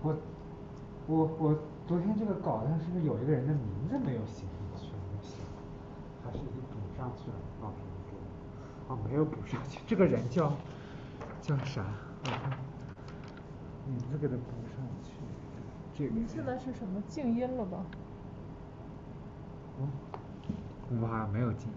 我我昨天这个稿上是不是有一个人的名字没有写进去？没写，还是已经补上去了？老师给我，哦，没有补上去。这个人叫啥？我看名字给他补上去。这个你现在是什么静音了吧？我好像没有进。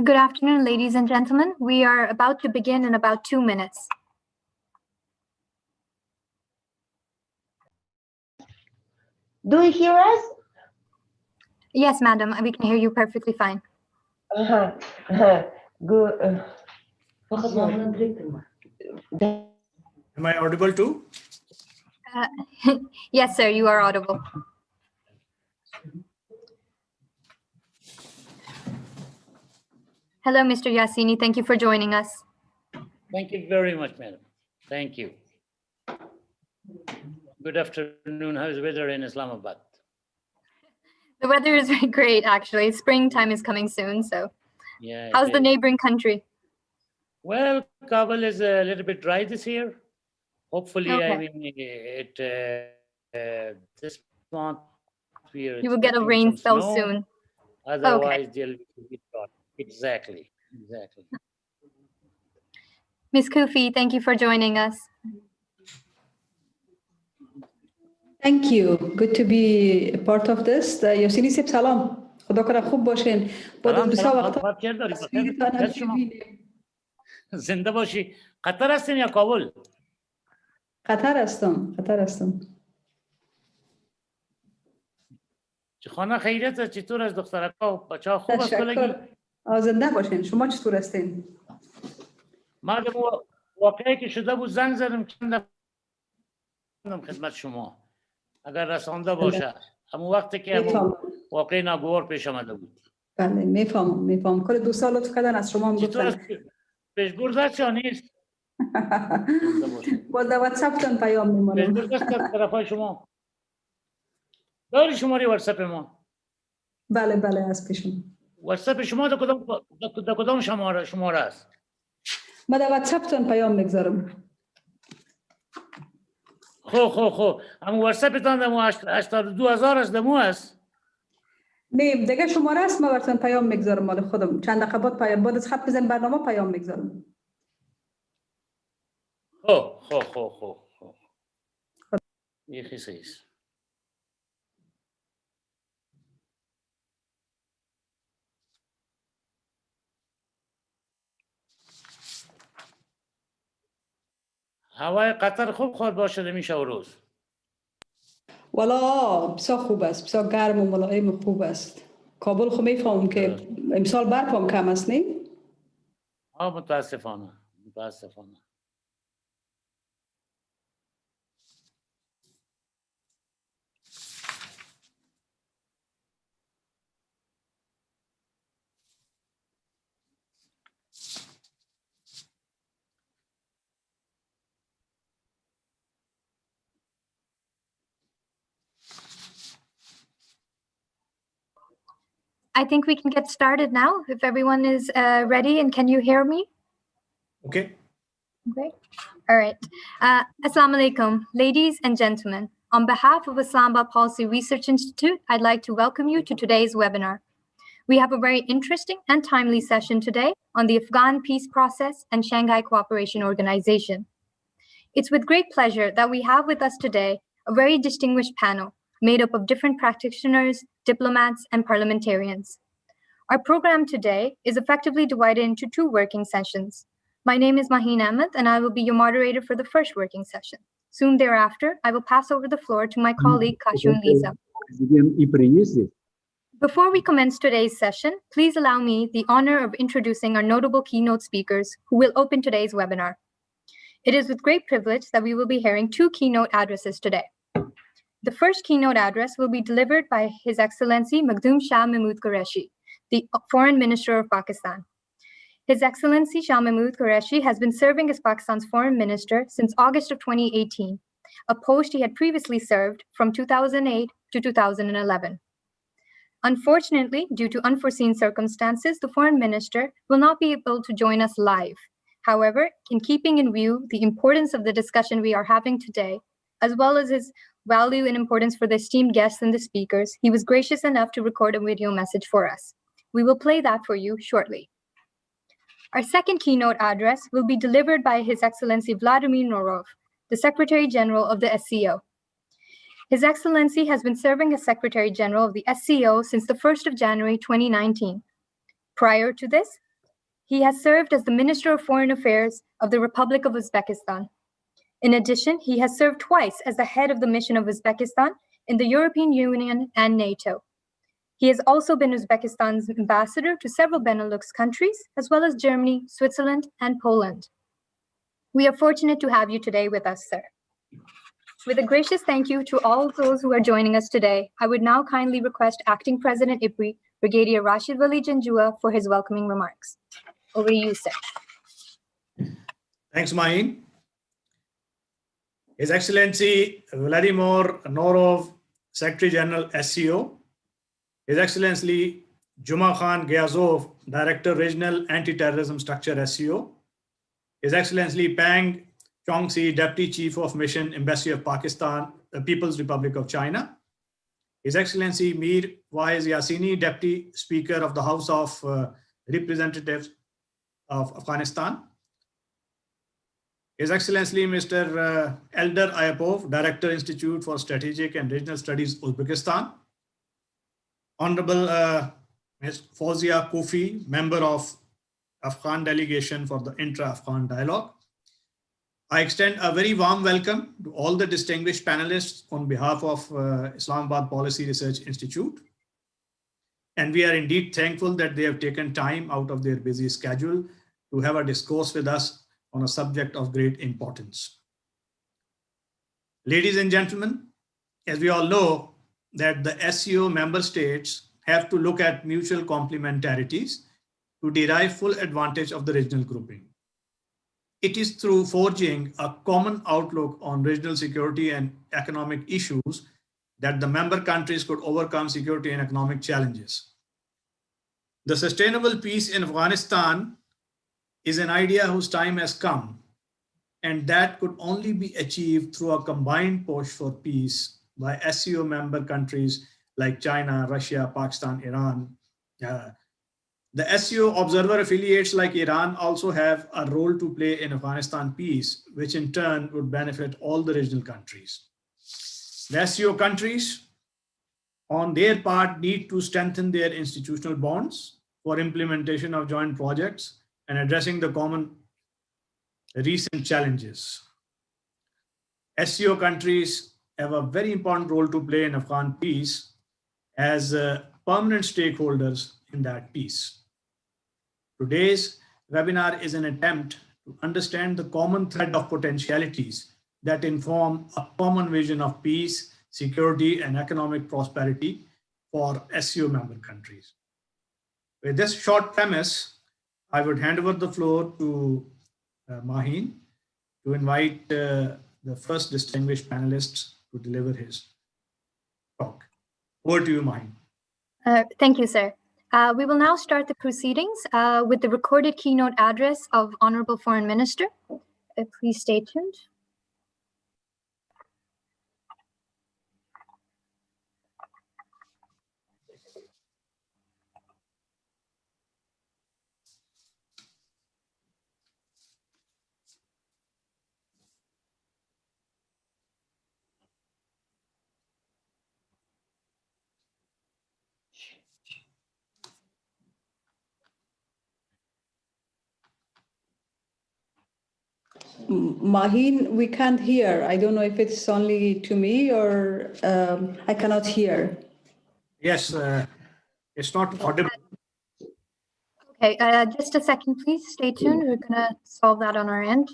Good afternoon, ladies and gentlemen. We are about to begin in about 2 minutes. Do you hear us? Yes, madam, we can hear you perfectly fine. Good. Am I audible too? Yes, sir, you are audible. Hello, Mr. Yassini. Thank you for joining us. Thank you very much, madam. Thank you. Good afternoon. How's the weather in Islamabad? The weather is great, actually. Springtime is coming soon, so. Yeah. How's the neighboring country? Well, Kabul is a little bit dry this year. Hopefully, Okay. I mean, this month we are You will get a expecting rain some spell snow. soon. Otherwise, they'll be dry. Exactly. Ms. Kufi, thank you for joining us. Thank you. Good to be a part of this. یاسینی سب سلام. خدا کنه خوب باشین. بعد از بسیار وقتا تصویرتان هم می‌بینیم. زنده باشی. قطر هستین یا کابل؟ قطر هستم. خانه خیریت چطور از دخترکا و بچه‌ها خوب است کلگی؟ زنده باشین. شما چطور هستین؟ ما واقعی که شده بود زنگ زدم خدمت شما اگر رسانده باشه اما وقتی که واقعی ناگوار پیش آمده بود. بله میفهمم. کل 2 سال لطف کردن از شما میگفتن. پیشبرد است یا نیست؟ با در واتساپ تون پیام میمونم. پیشبرد است از طرفای شما. داری شماره واتساپ ما؟ بله از پیشم. واتساپ شما در کدام شماره است؟ ما در واتساپ تون پیام میگذارم. خب اما واتساپ تان دمو 82000 است دمو است. نه دیگه شماره است ما براتون پیام میگذارم مال خودم. چند دقیقه بعد از خط بزن برنامه پیام میگذارم. خب یه خیلی است. هوای قطر خوب خواهد باشد میشه روز. والا بسیار خوب است. بسیار گرم و ملایم و خوب است. کابل خو میفهمم که امسال برف هم کم است نه؟ متاسفانه. I think we can get started now if everyone is ready, and can you hear me? Okay. Great. All right. Assalamu alaikum, ladies and gentlemen. On behalf of Islamabad Policy Research Institute, I'd like to welcome you to today's webinar. We have a very interesting and timely session today on the Afghan peace process and Shanghai Cooperation Organization. It's with great pleasure that we have with us today a very distinguished panel made up of different practitioners, diplomats, and parliamentarians. Our program today is effectively divided into two working sessions. My name is Maheen Ahmed, and I will be your moderator for the first working session. Soon thereafter, I will pass over the floor to my colleague, Kashun Lisa. Before we commence today's session, please allow me the honor of introducing our notable keynote speakers who will open today's webinar. It is with great privilege that we will be hearing two keynote addresses today. The first keynote address will be delivered by His Excellency Makhdoom Shah Mahmood Qureshi, the Foreign Minister of Pakistan. His Excellency Shah Mahmood Qureshi has been serving as Pakistan's Foreign Minister since August of 2018, a post he had previously served from 2008 to 2011. Unfortunately, due to unforeseen circumstances, the Foreign Minister will not be able to join us live. However, in keeping in view the importance of the discussion we are having today, as well as his value and importance for the esteemed guests and the speakers, he was gracious enough to record a video message for us. We will play that for you shortly. Our second keynote address will be delivered by His Excellency Vladimir Norov, the Secretary General of the SCO. His Excellency has been serving as Secretary General of the SCO since the 1st of January 2019. Prior to this, he has served as the Minister of Foreign Affairs of the Republic of Uzbekistan. In addition, he has served twice as the head of the mission of Uzbekistan in the European Union and NATO. He has also been Uzbekistan's ambassador to several Benelux countries, as well as Germany, Switzerland, and Poland. We are fortunate to have you today with us, sir. With a gracious thank you to all of those who are joining us today, I would now kindly request Acting President IPRI, Brigadier Rashid Wali Janjua, for his welcoming remarks. Over to you, sir. Thanks, Maheen. His Excellency Vladimir Norov, Secretary General SCO, His Excellency Juma Khan Gayazov, Director Regional Anti-Terrorism Structure SCO, His Excellency Pang Chongsi, Deputy Chief of Mission, Embassy of Pakistan, the People's Republic of China, His Excellency Mir Waiz Yasini, Deputy Speaker of the House of Representatives of Afghanistan, His Excellency Mr. Eldar Ayapov, Director Institute for Strategic and Regional Studies, Uzbekistan, Honorable Ms. Fawzia Kufi, Member of Afghan Delegation for the Intra-Afghan Dialogue. I extend a very warm welcome to all the distinguished panelists on behalf of Islamabad Policy Research Institute. And we are indeed thankful that they have taken time out of their busy schedule to have a discourse with us on a subject of great importance. Ladies and gentlemen, as we all know, that the SCO member states have to look at mutual complementarities to derive full advantage of the regional grouping. It is through forging a common outlook on regional security and economic issues that the member countries could overcome security and economic challenges. The sustainable peace in Afghanistan is an idea whose time has come, and that could only be achieved through a combined push for peace by SCO member countries like China, Russia, Pakistan, Iran. The SCO observer affiliates like Iran also have a role to play in Afghanistan peace, which in turn would benefit all the regional countries. The SCO countries, on their part, need to strengthen their institutional bonds for implementation of joint projects and addressing the common recent challenges. SCO countries have a very important role to play in Afghan peace as permanent stakeholders in that peace. Today's webinar is an attempt to understand the common thread of potentialities that inform a common vision of peace, security, and economic prosperity for SCO member countries. With this short premise, I would hand over the floor to Maheen to invite the first distinguished panelist to deliver his talk. Over to you, Maheen. Thank you, sir. We will now start the proceedings with the recorded keynote address of Honorable Foreign Minister. Please stay tuned. Maheen, we can't hear. I don't know if it's only to me or I cannot hear. Yes, it's not audible. Okay, just a second, please. Stay tuned. We're going to solve that on our end.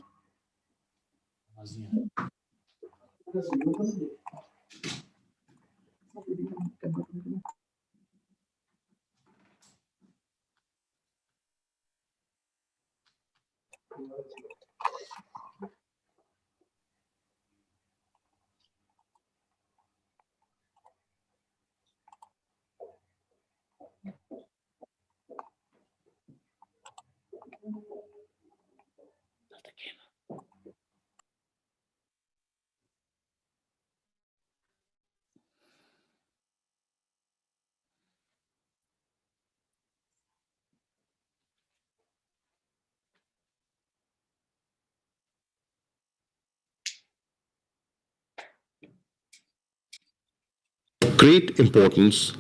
Great importance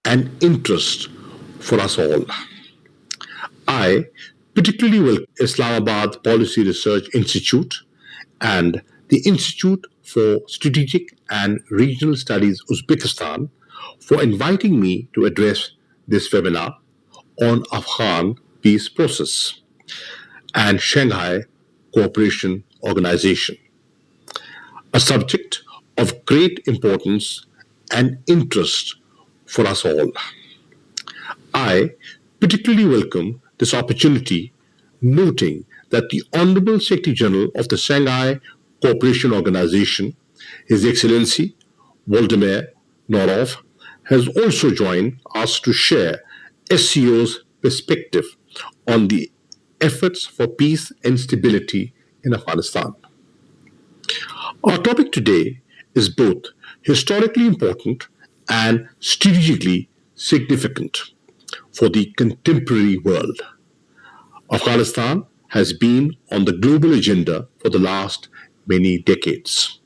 and interest for us all. I particularly welcome Islamabad Policy Research Institute and the Institute for Strategic and Regional Studies Uzbekistan for inviting me to address this webinar on Afghan peace process and Shanghai Cooperation Organization, a subject of great importance and interest for us all. I particularly welcome this opportunity, noting that the Honorable Secretary General of the Shanghai Cooperation Organization, His Excellency Vladimir Norov, has also joined us to share SCO's perspective on the efforts for peace and stability in Afghanistan. Our topic today is both historically important and strategically significant for the contemporary world. Afghanistan has been on the global agenda for the last many decades,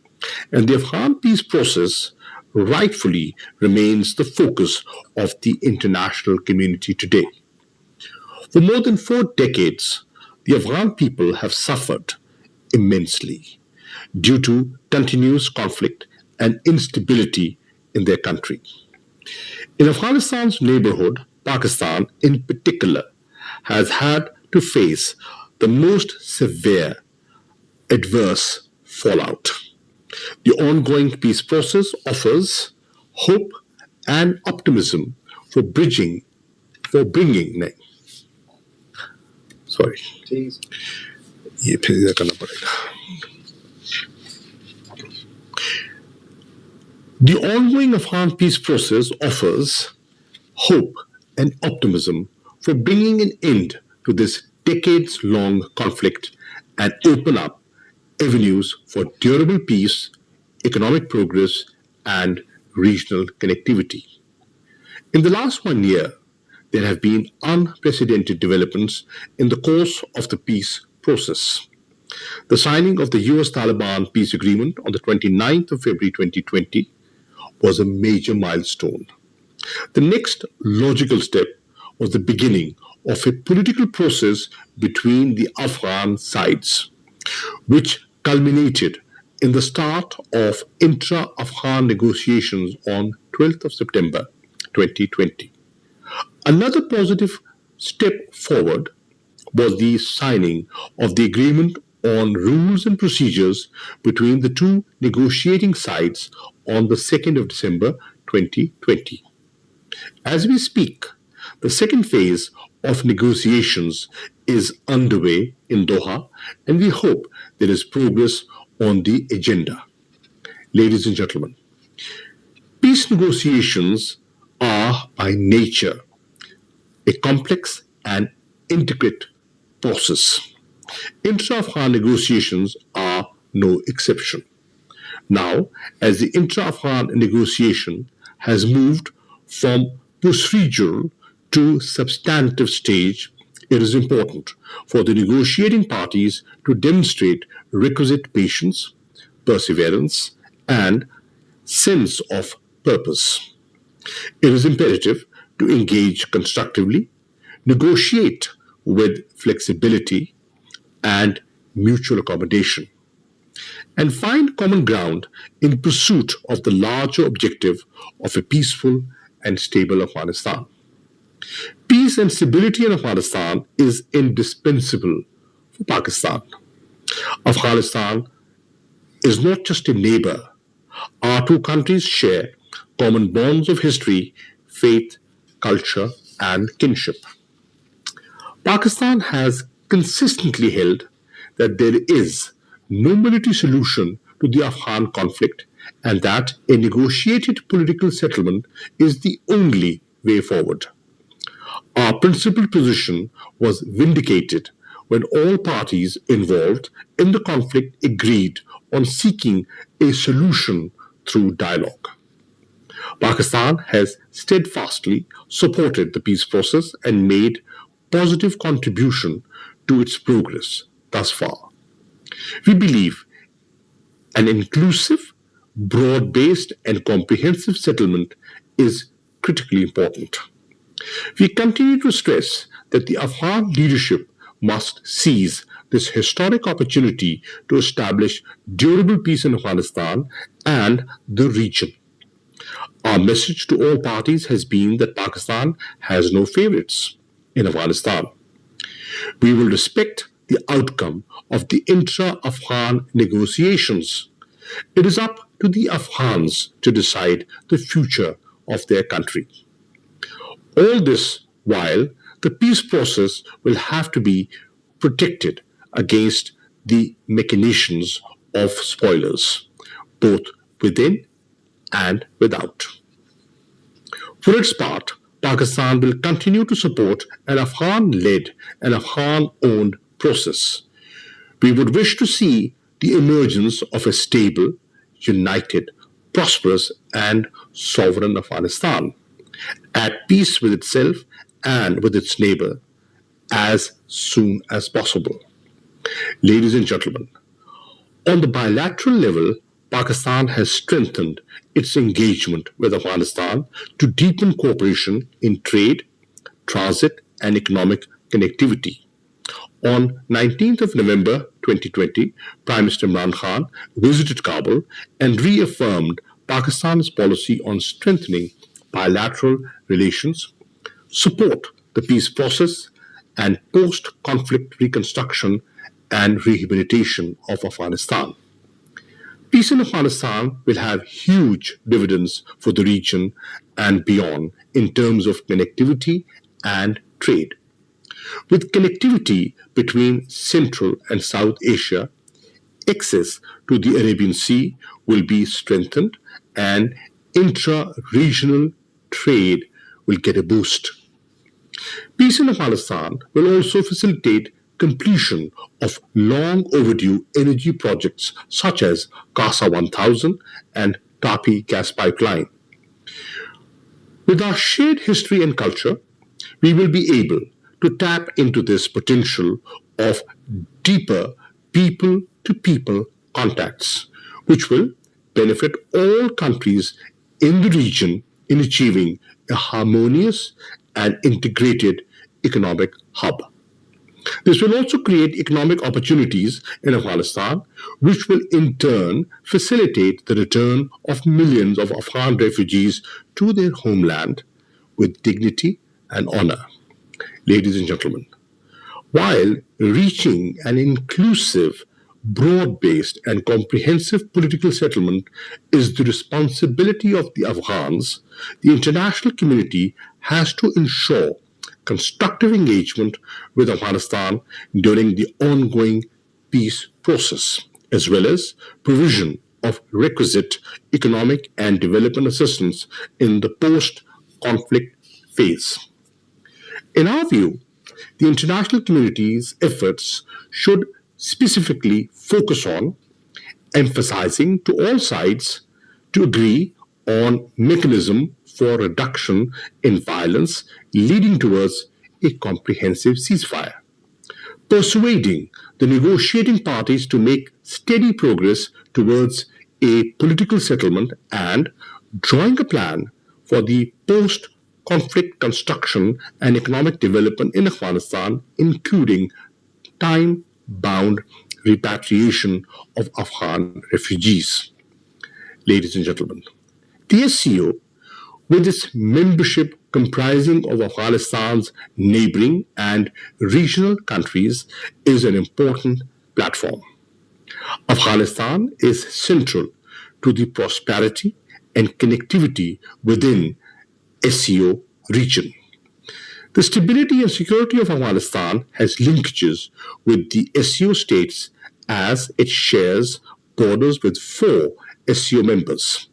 and the Afghan peace process rightfully remains the focus of the international community today. For more than 4 decades, the Afghan people have suffered immensely due to continuous conflict and instability in their country. In Afghanistan's neighborhood, Pakistan in particular has had to face the most severe adverse fallout. The ongoing peace process offers hope and optimism for bringing. Sorry. ये फिर करना पड़ेगा. The ongoing Afghan peace process offers hope and optimism for bringing an end to this decades-long conflict and open up avenues for durable peace, economic progress, and regional connectivity. In the last 1 year, there have been unprecedented developments in the course of the peace process. The signing of the US-Taliban peace agreement on the 29th of February 2020 was a major milestone. The next logical step was the beginning of a political process between the Afghan sides, which culminated in the start of Intra-Afghan Negotiations on 12th of September 2020. Another positive step forward was the signing of the agreement on rules and procedures between the two negotiating sides on the 2nd of December 2020. As we speak, the second phase of negotiations is underway in Doha, and we hope there is progress on the agenda. Ladies and gentlemen, peace negotiations are by nature a complex and intricate process. Intra-Afghan negotiations are no exception. Now, as the intra-Afghan negotiation has moved from procedural to substantive stage, it is important for the negotiating parties to demonstrate requisite patience, perseverance, and sense of purpose. It is imperative to engage constructively, negotiate with flexibility and mutual accommodation, and find common ground in pursuit of the larger objective of a peaceful and stable Afghanistan. Peace and stability in Afghanistan is indispensable for Pakistan. Afghanistan is not just a neighbor. Our two countries share common bonds of history, faith, culture, and kinship. Pakistan has consistently held that there is no military solution to the Afghan conflict and that a negotiated political settlement is the only way forward. Our principled position was vindicated when all parties involved in the conflict agreed on seeking a solution through dialogue. Pakistan has steadfastly supported the peace process and made positive contribution to its progress thus far. We believe an inclusive, broad-based, and comprehensive settlement is critically important. We continue to stress that the Afghan leadership must seize this historic opportunity to establish durable peace in Afghanistan and the region. Our message to all parties has been that Pakistan has no favorites in Afghanistan. We will respect the outcome of the intra-Afghan negotiations. It is up to the Afghans to decide the future of their country. All this while the peace process will have to be protected against the machinations of spoilers, both within and without. For its part, Pakistan will continue to support an Afghan-led and Afghan-owned process. We would wish to see the emergence of a stable, united, prosperous, and sovereign Afghanistan, at peace with itself and with its neighbor as soon as possible. Ladies and gentlemen, on the bilateral level, Pakistan has strengthened its engagement with Afghanistan to deepen cooperation in trade, transit, and economic connectivity. On 19th of November 2020, Prime Minister Imran Khan visited Kabul and reaffirmed Pakistan's policy on strengthening bilateral relations, support the peace process, and post-conflict reconstruction and rehabilitation of Afghanistan. Peace in Afghanistan will have huge dividends for the region and beyond in terms of connectivity and trade. With connectivity between Central and South Asia, access to the Arabian Sea will be strengthened and intra-regional trade will get a boost. Peace in Afghanistan will also facilitate completion of long overdue energy projects such as Kasa 1000 and Tapi gas pipeline. With our shared history and culture, we will be able to tap into this potential of deeper people-to-people contacts, which will benefit all countries in the region in achieving a harmonious and integrated economic hub. This will also create economic opportunities in Afghanistan, which will in turn facilitate the return of millions of Afghan refugees to their homeland with dignity and honor. Ladies and gentlemen, while reaching an inclusive, broad-based, and comprehensive political settlement is the responsibility of the Afghans, the international community has to ensure constructive engagement with Afghanistan during the ongoing peace process, as well as provision of requisite economic and development assistance in the post-conflict phase. In our view, the international community's efforts should specifically focus on emphasizing to all sides to agree on mechanism for reduction in violence leading towards a comprehensive ceasefire, persuading the negotiating parties to make steady progress towards a political settlement, and drawing a plan for the post-conflict construction and economic development in Afghanistan, including time-bound repatriation of Afghan refugees. Ladies and gentlemen, the SCO, with its membership comprising of Afghanistan's neighboring and regional countries, is an important platform. Afghanistan is central to the prosperity and connectivity within SCO region. The stability and security of Afghanistan has linkages with the SCO states as it shares borders with 4 SCO members.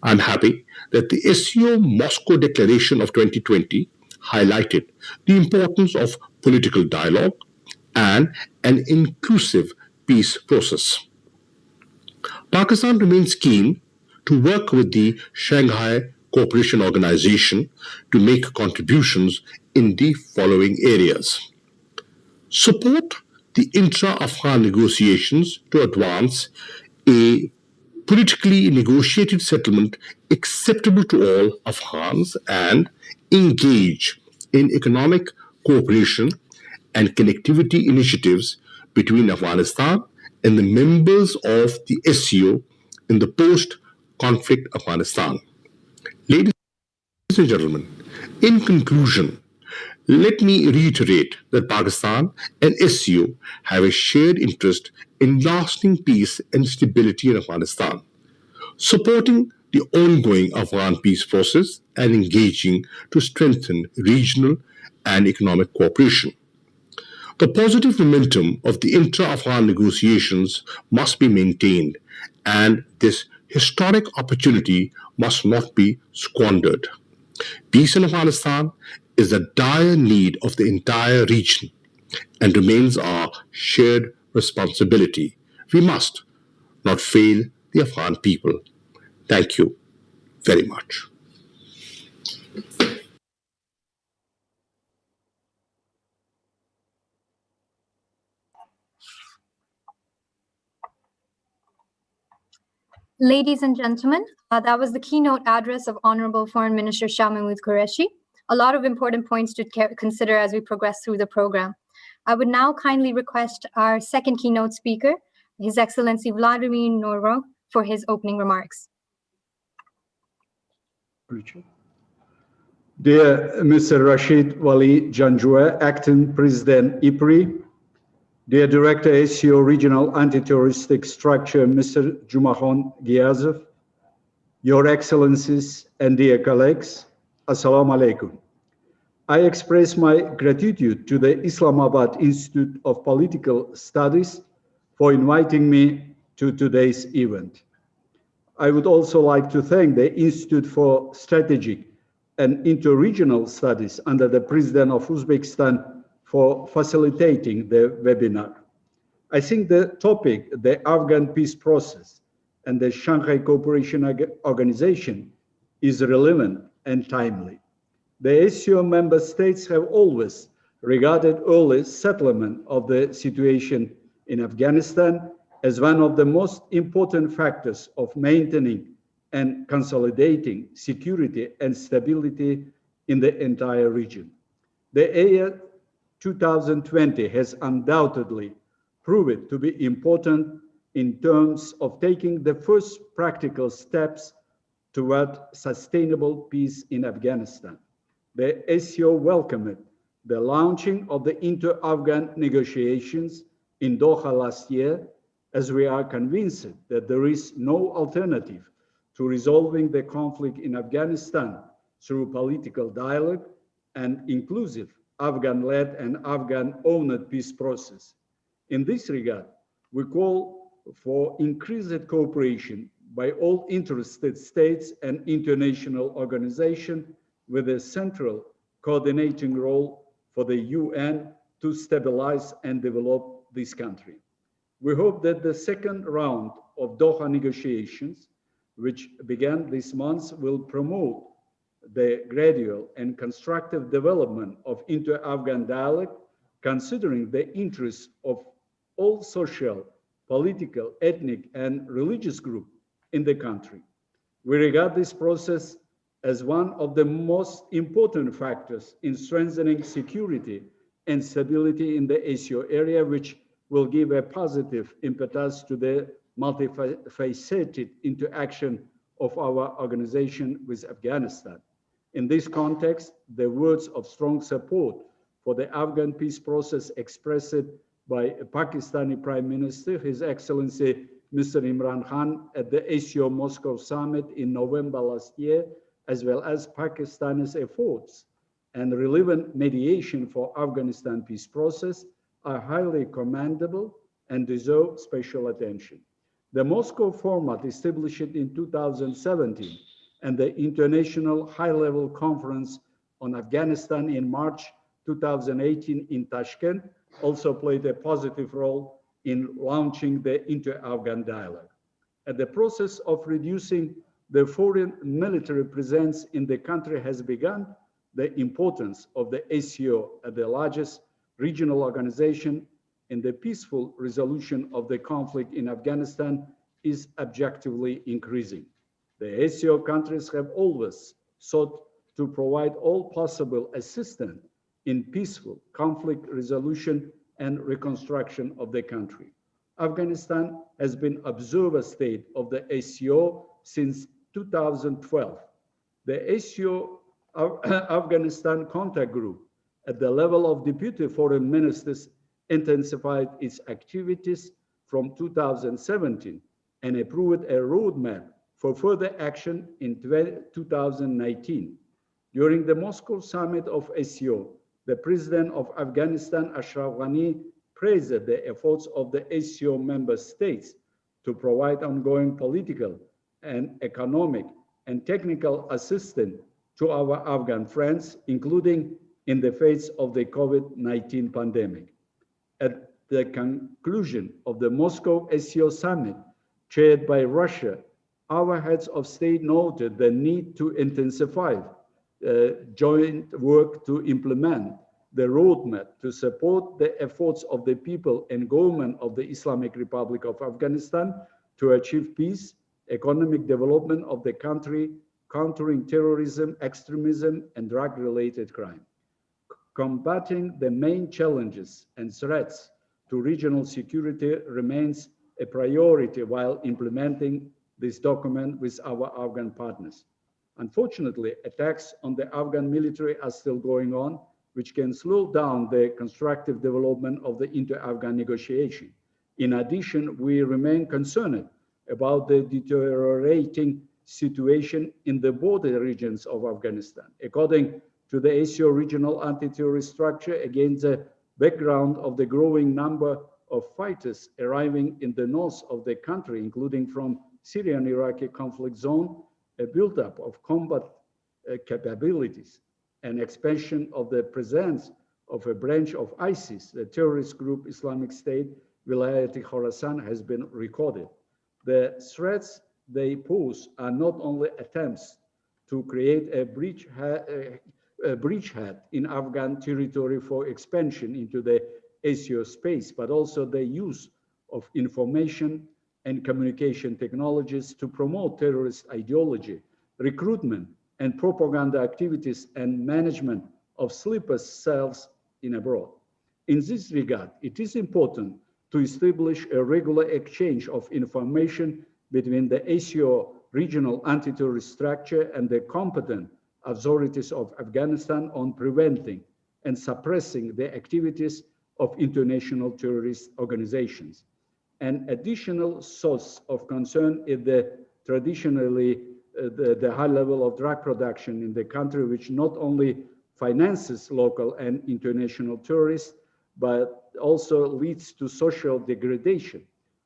I'm happy that the SCO Moscow Declaration of 2020 highlighted the importance of political dialogue and an inclusive peace process. Pakistan remains keen to work with the Shanghai Cooperation Organization to make contributions in the following areas: support the Intra-Afghan Negotiations to advance a politically negotiated settlement acceptable to all Afghans, and engage in economic cooperation and connectivity initiatives between Afghanistan and the members of the SCO in the post-conflict Afghanistan. Ladies and gentlemen, in conclusion, let me reiterate that Pakistan and SCO have a shared interest in lasting peace and stability in Afghanistan, supporting the ongoing Afghan peace process and engaging to strengthen regional and economic cooperation. The positive momentum of the intra-Afghan negotiations must be maintained, and this historic opportunity must not be squandered. Peace in Afghanistan is a dire need of the entire region and remains our shared responsibility. We must not fail the Afghan people. Thank you very much. Ladies and gentlemen, that was the keynote address of Honorable Foreign Minister Shah Mahmood Qureshi. A lot of important points to consider as we progress through the program. I would now kindly request our second keynote speaker, His Excellency Vladimir Norov, for his opening remarks. Dear Mr. Rashid Wali Janjua, Acting President IPRI, dear Director SCO Regional Anti-Terroristic Structure, Mr. Jumakhon Giyazov, Your Excellencies and dear colleagues, Assalamu alaikum. I express my gratitude to the Islamabad Institute of Political Studies for inviting me to today's event. I would also like to thank the Institute for Strategic and Inter-Regional Studies under the President of Uzbekistan for facilitating the webinar. I think the topic, the Afghan peace process and the Shanghai Cooperation Organization, is relevant and timely. The SCO member states have always regarded early settlement of the situation in Afghanistan as one of the most important factors of maintaining and consolidating security and stability in the entire region. The year 2020 has undoubtedly proved to be important in terms of taking the first practical steps toward sustainable peace in Afghanistan. The SCO welcomed the launching of the Intra-Afghan Negotiations in Doha last year, as we are convinced that there is no alternative to resolving the conflict in Afghanistan through political dialogue and inclusive Afghan-led and Afghan-owned peace process. In this regard, we call for increased cooperation by all interested states and international organizations with a central coordinating role for the UN to stabilize and develop this country. We hope that the second round of Doha negotiations, which began this month, will promote the gradual and constructive development of inter-Afghan dialogue, considering the interests of all social, political, ethnic, and religious groups in the country. We regard this process as one of the most important factors in strengthening security and stability in the ASEO area, which will give a positive impetus to the multifaceted interaction of our organization with Afghanistan. In this context, the words of strong support for the Afghan peace process expressed by Pakistani Prime Minister, His Excellency Mr. Imran Khan, at the ASEO Moscow summit in November last year, as well as Pakistan's efforts and relevant mediation for Afghanistan peace process, are highly commendable and deserve special attention. The Moscow format established in 2017 and the International High-Level Conference on Afghanistan in March 2018 in Tashkent also played a positive role in launching the inter-Afghan dialogue. As the process of reducing the foreign military presence in the country has begun, the importance of the ASEO as the largest regional organization in the peaceful resolution of the conflict in Afghanistan is objectively increasing. The ASEO countries have always sought to provide all possible assistance in peaceful conflict resolution and reconstruction of the country. Afghanistan has been observer state of the ASEO since 2012. The ASEO Afghanistan contact group at the level of deputy foreign ministers intensified its activities from 2017 and approved a roadmap for further action in 2019. During the Moscow summit of ASEO, the president of Afghanistan, Ashraf Ghani, praised the efforts of the ASEO member states to provide ongoing political and economic and technical assistance to our Afghan friends, including in the face of the COVID-19 pandemic. At the conclusion of the Moscow ASEO summit, chaired by Russia, our heads of state noted the need to intensify joint work to implement the roadmap to support the efforts of the people and government of the Islamic Republic of Afghanistan to achieve peace, economic development of the country, countering terrorism, extremism, and drug-related crime. Combating the main challenges and threats to regional security remains a priority while implementing this document with our Afghan partners. Unfortunately, attacks on the Afghan military are still going on, which can slow down the constructive development of the inter-Afghan negotiation. In addition, we remain concerned about the deteriorating situation in the border regions of Afghanistan. According to the ASEO regional anti-terrorist structure, against the background of the growing number of fighters arriving in the north of the country, including from Syrian-Iraqi conflict zone, a buildup of combat capabilities and expansion of the presence of a branch of ISIS, the terrorist group Islamic State, Wilayat-e-Khorasan, has been recorded. The threats they pose are not only attempts to create a bridgehead in Afghan territory for expansion into the ASEO space, but also the use of information and communication technologies to promote terrorist ideology, recruitment and propaganda activities, and management of sleeper cells in abroad. In this regard, it is important to establish a regular exchange of information between the ASEO regional anti-terrorist structure and the competent authorities of Afghanistan on preventing and suppressing the activities of international terrorist organizations. An additional source of concern is the traditionally the high level of drug production in the country, which not only finances local and international terrorists, but also leads to social degradation.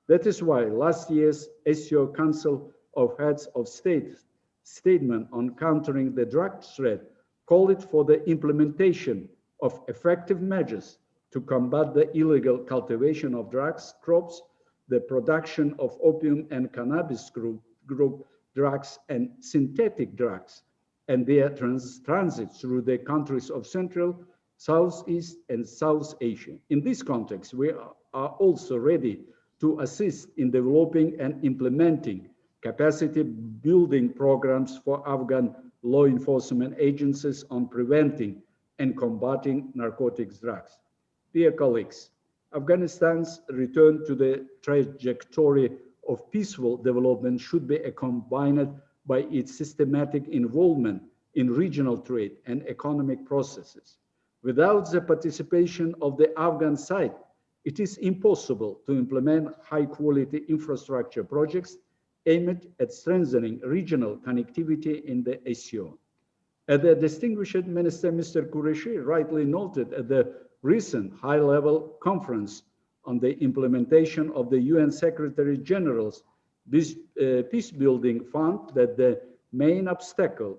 That is why last year's ASEO Council of Heads of State statement on countering the drug threat called for the implementation of effective measures to combat the illegal cultivation of drugs crops, the production of opium and cannabis group drugs and synthetic drugs, and their transit through the countries of Central, Southeast, and South Asia. In this context, we are also ready to assist in developing and implementing capacity building programs for Afghan law enforcement agencies on preventing and combating narcotics drugs. Dear colleagues, Afghanistan's return to the trajectory of peaceful development should be accompanied by its systematic involvement in regional trade and economic processes. Without the participation of the Afghan side, it is impossible to implement high-quality infrastructure projects aimed at strengthening regional connectivity in the SCO. As the distinguished Minister, Mr. Qureshi, rightly noted at the recent high-level conference on the implementation of the UN Secretary General's Peace-Building Fund, that the main obstacle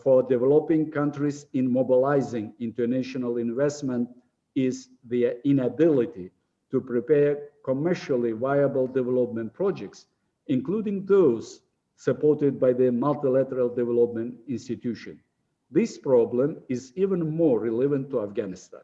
for developing countries in mobilizing international investment is their inability to prepare commercially viable development projects, including those supported by the multilateral development institution. This problem is even more relevant to Afghanistan.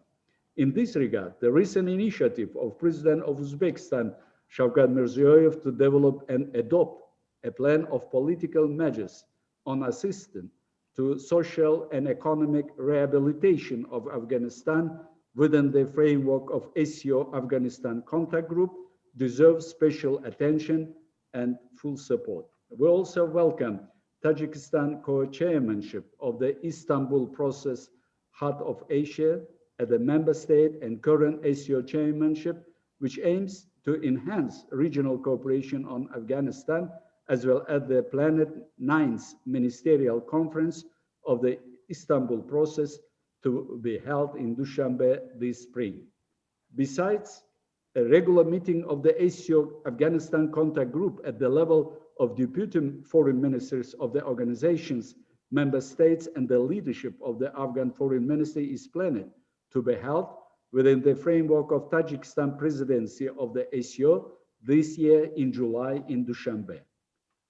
In this regard, the recent initiative of President of Uzbekistan, Shavkat Mirziyoyev, to develop and adopt a plan of political measures on assistance to social and economic rehabilitation of Afghanistan within the framework of SCO Afghanistan Contact Group deserves special attention and full support. We also welcome Tajikistan co-chairmanship of the Istanbul Process Heart of Asia at the member state and current SCO chairmanship, which aims to enhance regional cooperation on Afghanistan, as well as the planned 9th Ministerial Conference of the Istanbul Process to be held in Dushanbe this spring. Besides, a regular meeting of the SCO Afghanistan Contact Group at the level of deputy foreign ministers of the organization's member states and the leadership of the Afghan foreign ministry is planned to be held within the framework of Tajikistan presidency of the SCO this year in July in Dushanbe.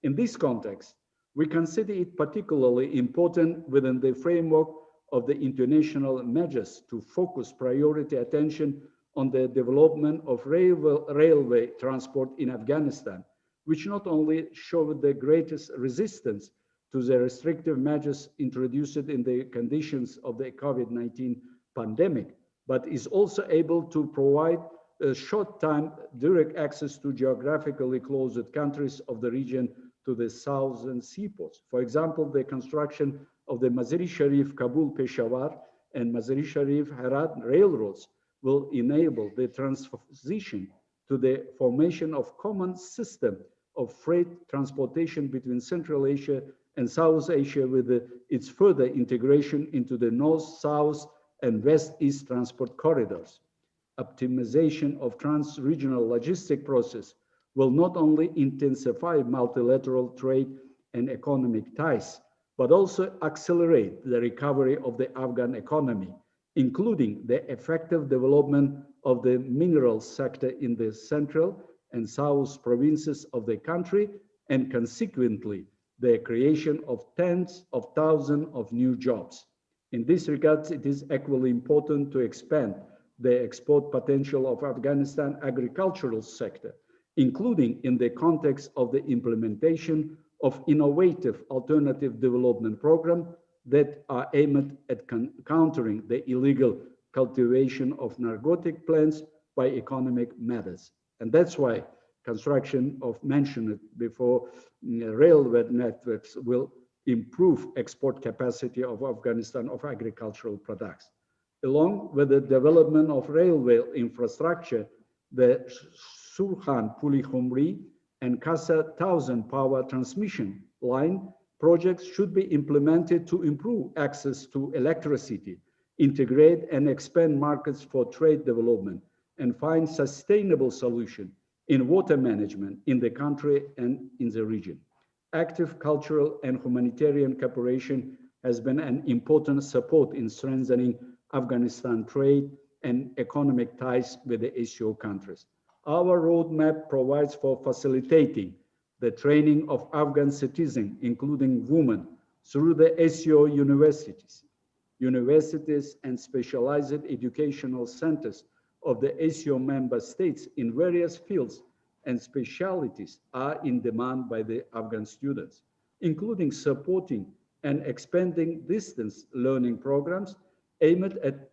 In this context, we consider it particularly important within the framework of the international measures to focus priority attention on the development of railway transport in Afghanistan, which not only showed the greatest resistance to the restrictive measures introduced in the conditions of the COVID-19 pandemic, but is also able to provide a short-time direct access to geographically closed countries of the region to the southern seaports. For example, the construction of the Mazar-e-Sharif Kabul-Peshawar and Mazar-e-Sharif Herat railroads will enable the transition to the formation of common system of freight transportation between Central Asia and South Asia, with its further integration into the north-south and west-east transport corridors. Optimization of trans-regional logistic process will not only intensify multilateral trade and economic ties, but also accelerate the recovery of the Afghan economy, including the effective development of the mineral sector in the central and south provinces of the country, and consequently, the creation of tens of thousands of new jobs. In this regard, it is equally important to expand the export potential of Afghanistan agricultural sector, including in the context of the implementation of innovative alternative development programs that are aimed at countering the illegal cultivation of narcotic plants by economic methods. And that's why construction of mentioned before railway networks will improve export capacity of Afghanistan of agricultural products. Along with the development of railway infrastructure, the Surkhan Puli Khumri and Kasa 1000 power transmission line projects should be implemented to improve access to electricity, integrate and expand markets for trade development, and find sustainable solutions in water management in the country and in the region. Active cultural and humanitarian cooperation has been an important support in strengthening Afghanistan trade and economic ties with the SCO countries. Our roadmap provides for facilitating the training of Afghan citizens, including women, through the SCO universities and specialized educational centers of the SCO member states in various fields and specialties are in demand by the Afghan students, including supporting and expanding distance learning programs aimed at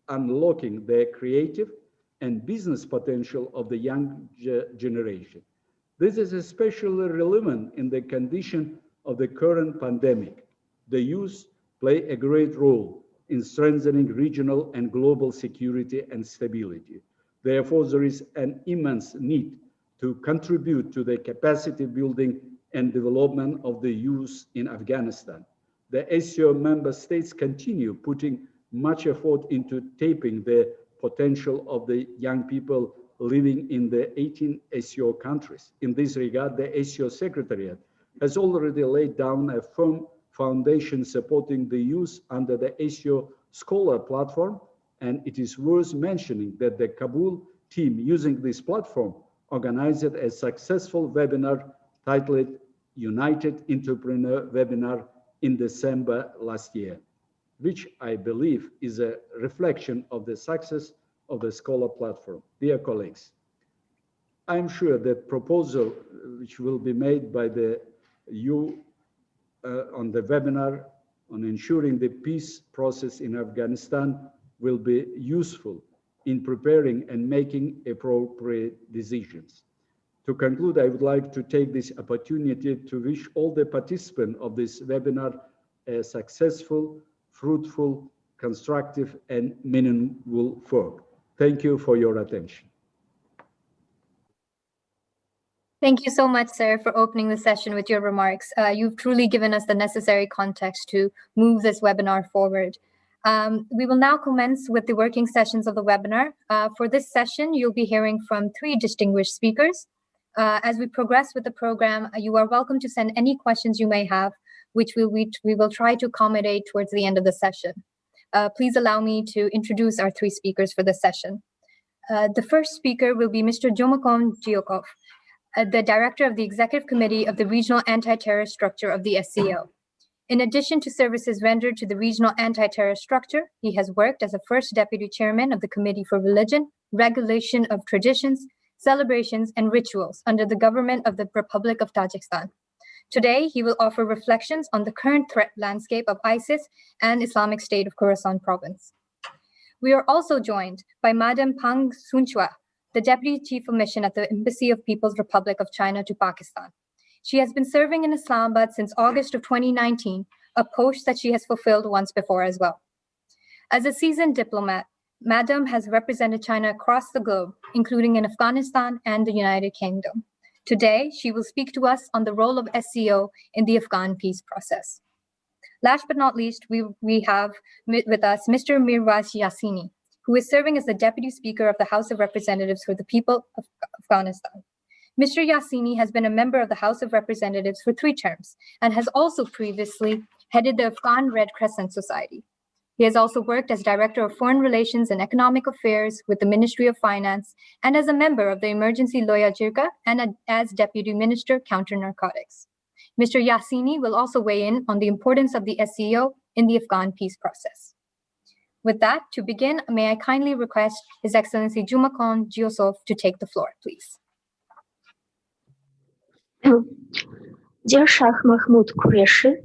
unlocking the creative and business potential of the young generation. This is especially relevant in the condition of the current pandemic. The youth play a great role in strengthening regional and global security and stability. Therefore, there is an immense need to contribute to the capacity building and development of the youth in Afghanistan. The SCO member states continue putting much effort into tapping the potential of the young people living in the 18 SCO countries. In this regard, the SCO Secretariat has already laid down a firm foundation supporting the youth under the SCO Scholar platform, and it is worth mentioning that the Kabul team using this platform organized a successful webinar titled United Entrepreneur Webinar in December last year, which I believe is a reflection of the success of the Scholar platform. Dear colleagues, I'm sure that proposal which will be made by you on the webinar on ensuring the peace process in Afghanistan will be useful in preparing and making appropriate decisions. To conclude, I would like to take this opportunity to wish all the participants of this webinar a successful, fruitful, constructive, and meaningful work. Thank you for your attention. Thank you so much, sir, for opening the session with your remarks. You've truly given us the necessary context to move this webinar forward. We will now commence with the working sessions of the webinar. For this session, you'll be hearing from 3 distinguished speakers. As we progress with the program, you are welcome to send any questions you may have, which we will try to accommodate towards the end of the session. Please allow me to introduce our 3 speakers for this session. The first speaker will be Mr. Jomakon Giokov, the Director of the Executive Committee of the Regional Anti-Terror Structure of the SCO. In addition to services rendered to the Regional Anti-Terror Structure, he has worked as a First Deputy Chairman of the Committee for Religion, Regulation of Traditions, Celebrations, and Rituals under the government of the Republic of Tajikistan. Today, he will offer reflections on the current threat landscape of ISIS and Islamic State of Khorasan province. We are also joined by Madam Pang Sunchua, the Deputy Chief of Mission at the Embassy of People's Republic of China to Pakistan. She has been serving in Islamabad since August of 2019, a post that she has fulfilled once before as well. As a seasoned diplomat, Madam has represented China across the globe, including in Afghanistan and the United Kingdom. Today, she will speak to us on the role of SCO in the Afghan peace process. Last but not least, we have with us Mr. Mirwais Yassini, who is serving as the Deputy Speaker of the House of Representatives for the people of Afghanistan. Mr. Yassini has been a member of the House of Representatives for 3 terms and has also previously headed the Afghan Red Crescent Society. He has also worked as Director of Foreign Relations and Economic Affairs with the Ministry of Finance and as a member of the Emergency Loya Jirga and as Deputy Minister Counter-Narcotics. Mr. Yassini will also weigh in on the importance of the SCO in the Afghan peace process. With that, to begin, may I kindly request His Excellency Jomakon Giokov to take the floor, please. Dear Shah Mahmud Qureshi,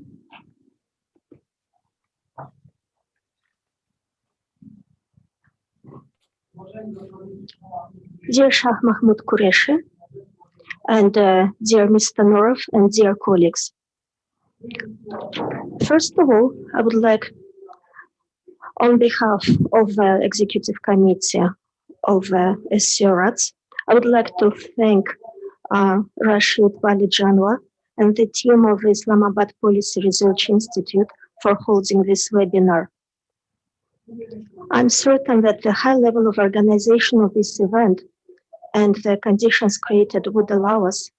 and dear Mr. Norov and dear colleagues. First of all, I would like, on behalf of the Executive Committee of SCO RATS, I would like to thank Rashid Wali Janwa and the team of the Islamabad Policy Research Institute for holding this webinar. I'm certain that the high level of organization of this event and the conditions created would allow us,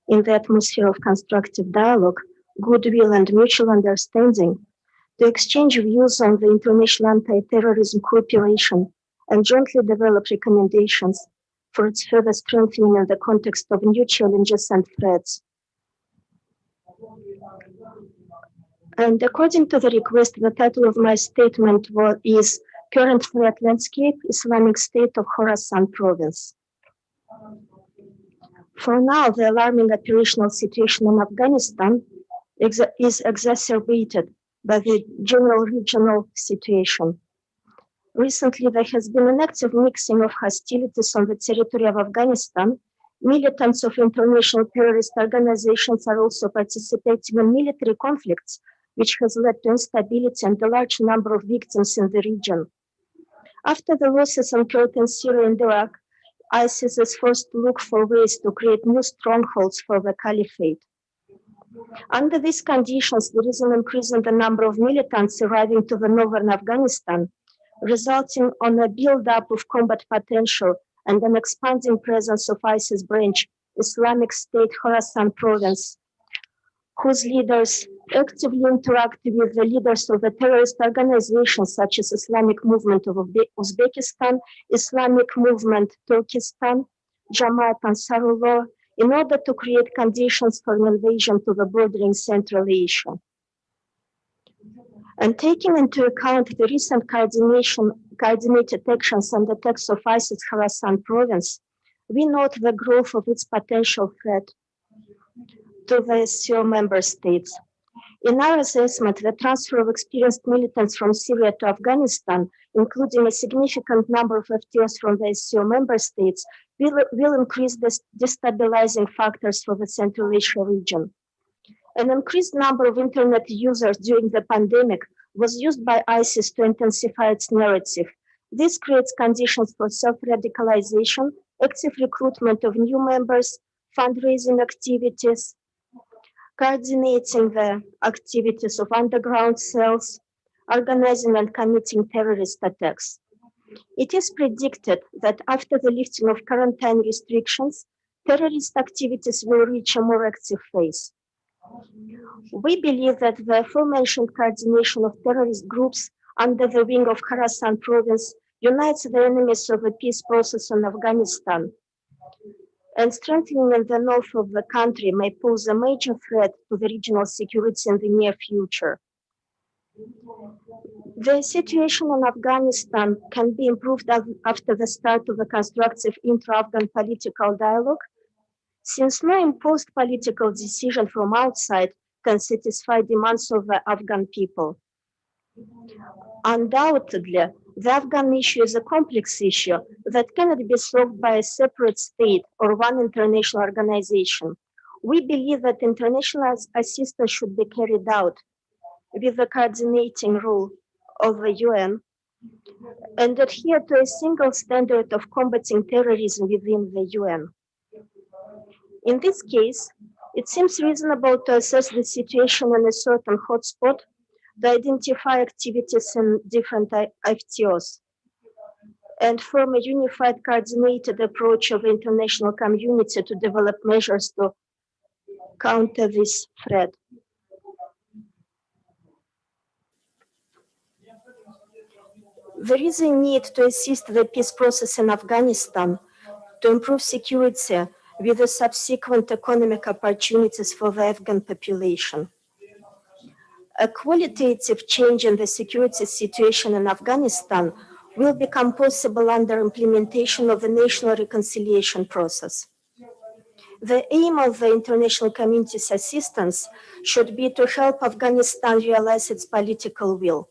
in the atmosphere of constructive dialogue, goodwill, and mutual understanding, to exchange views on the international anti-terrorism cooperation and jointly develop recommendations for its further strengthening in the context of new challenges and threats. And according to the request, the title of my statement is Current Threat Landscape, Islamic State of Khorasan Province. For now, the alarming operational situation in Afghanistan is exacerbated by the general regional situation. Recently, there has been an active mixing of hostilities on the territory of Afghanistan. Militants of international terrorist organizations are also participating in military conflicts, which has led to instability and a large number of victims in the region. After the losses incurred in Syria and Iraq, ISIS is forced to look for ways to create new strongholds for the caliphate. Under these conditions, there is an increase in the number of militants arriving to the northern Afghanistan, resulting on a build-up of combat potential and an expanding presence of ISIS branch, Islamic State Khorasan Province, whose leaders actively interact with the leaders of the terrorist organizations such as Islamic Movement of Uzbekistan, Islamic Movement Turkestan, Jamaat Ansarullah, in order to create conditions for an invasion to the bordering Central Asia. And taking into account the recent coordinated actions and attacks of ISIS Khorasan Province, we note the growth of its potential threat to the SCO member states. In our assessment, the transfer of experienced militants from Syria to Afghanistan, including a significant number of FTOs from the SCO member states, will increase the destabilizing factors for the Central Asia region. An increased number of internet users during the pandemic was used by ISIS to intensify its narrative. This creates conditions for self-radicalization, active recruitment of new members, fundraising activities, coordinating the activities of underground cells, organizing and committing terrorist attacks. It is predicted that after the lifting of quarantine restrictions, terrorist activities will reach a more active phase. We believe that the aforementioned coordination of terrorist groups under the wing of Khorasan Province unites the enemies of the peace process in Afghanistan, and strengthening in the north of the country may pose a major threat to the regional security in the near future. The situation in Afghanistan can be improved after the start of a constructive intra-Afghan political dialogue, since no imposed political decision from outside can satisfy demands of the Afghan people. Undoubtedly, the Afghan issue is a complex issue that cannot be solved by a separate state or one international organization. We believe that international assistance should be carried out with the coordinating role of the UN and adhere to a single standard of combating terrorism within the UN. In this case, it seems reasonable to assess the situation in a certain hotspot to identify activities in different FTOs and form a unified coordinated approach of the international community to develop measures to counter this threat. There is a need to assist the peace process in Afghanistan to improve security with the subsequent economic opportunities for the Afghan population. A qualitative change in the security situation in Afghanistan will become possible under implementation of the national reconciliation process. The aim of the international community's assistance should be to help Afghanistan realize its political will.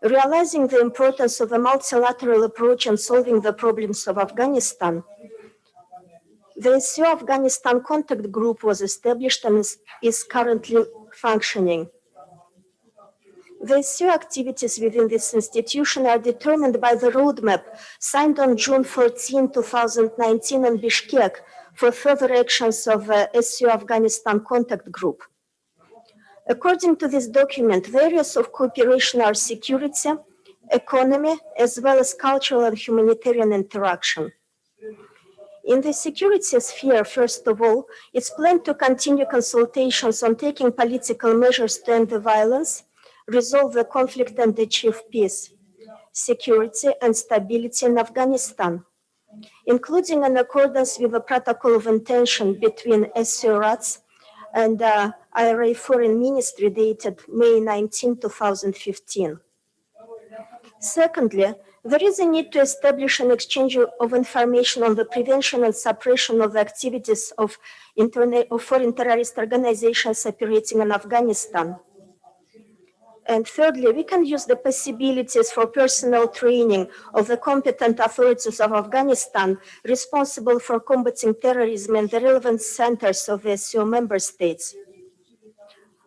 Realizing the importance of a multilateral approach in solving the problems of Afghanistan, the SCO Afghanistan Contact Group was established and is currently functioning. The SCO activities within this institution are determined by the roadmap signed on June 14, 2019 in Bishkek for further actions of the SCO Afghanistan Contact Group. According to this document, the areas of cooperation are security, economy, as well as cultural and humanitarian interaction. In the security sphere, first of all, it's planned to continue consultations on taking political measures to end the violence, resolve the conflict and achieve peace, security, and stability in Afghanistan, including in accordance with the Protocol of Intention between SCO RATS and IPRI Foreign Ministry dated May 19, 2015. Secondly, there is a need to establish an exchange of information on the prevention and suppression of the activities of foreign terrorist organizations operating in Afghanistan. And thirdly, we can use the possibilities for personal training of the competent authorities of Afghanistan responsible for combating terrorism in the relevant centers of the SCO member states.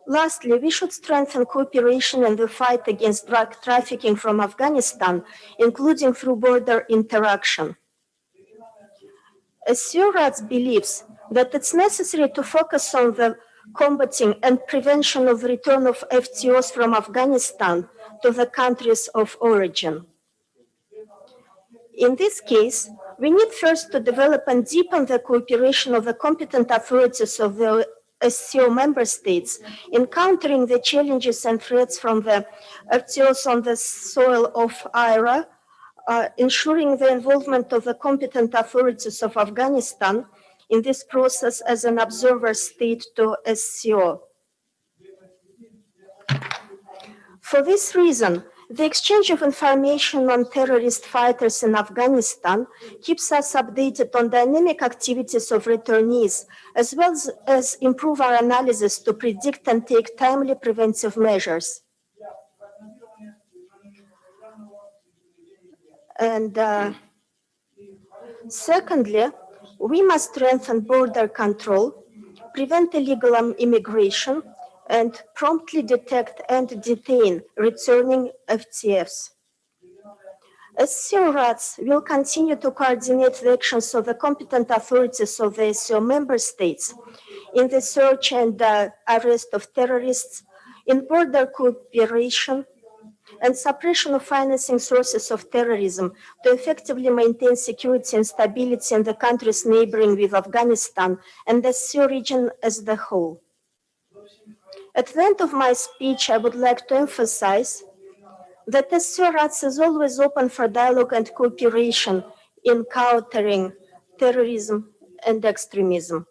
Lastly, we should strengthen cooperation in the fight against drug trafficking from Afghanistan, including through border interaction. SCO RATS believes that it's necessary to focus on the combating and prevention of return of FTOs from Afghanistan to the countries of origin. In this case, we need first to develop and deepen the cooperation of the competent authorities of the SCO member states in countering the challenges and threats from the FTOs on the soil of IPRI, ensuring the involvement of the competent authorities of Afghanistan in this process as an observer state to SCO. For this reason, the exchange of information on terrorist fighters in Afghanistan keeps us updated on dynamic activities of returnees, as well as improve our analysis to predict and take timely preventive measures. And secondly, we must strengthen border control, prevent illegal immigration, and promptly detect and detain returning FTFs. SCO RATS will continue to coordinate the actions of the competent authorities of the SCO member states in the search and arrest of terrorists, in border cooperation, and suppression of financing sources of terrorism to effectively maintain security and stability in the countries neighboring with Afghanistan and the SCO region as a whole. At the end of my speech, I would like to emphasize that SCO RATS is always open for dialogue and cooperation in countering terrorism and extremism.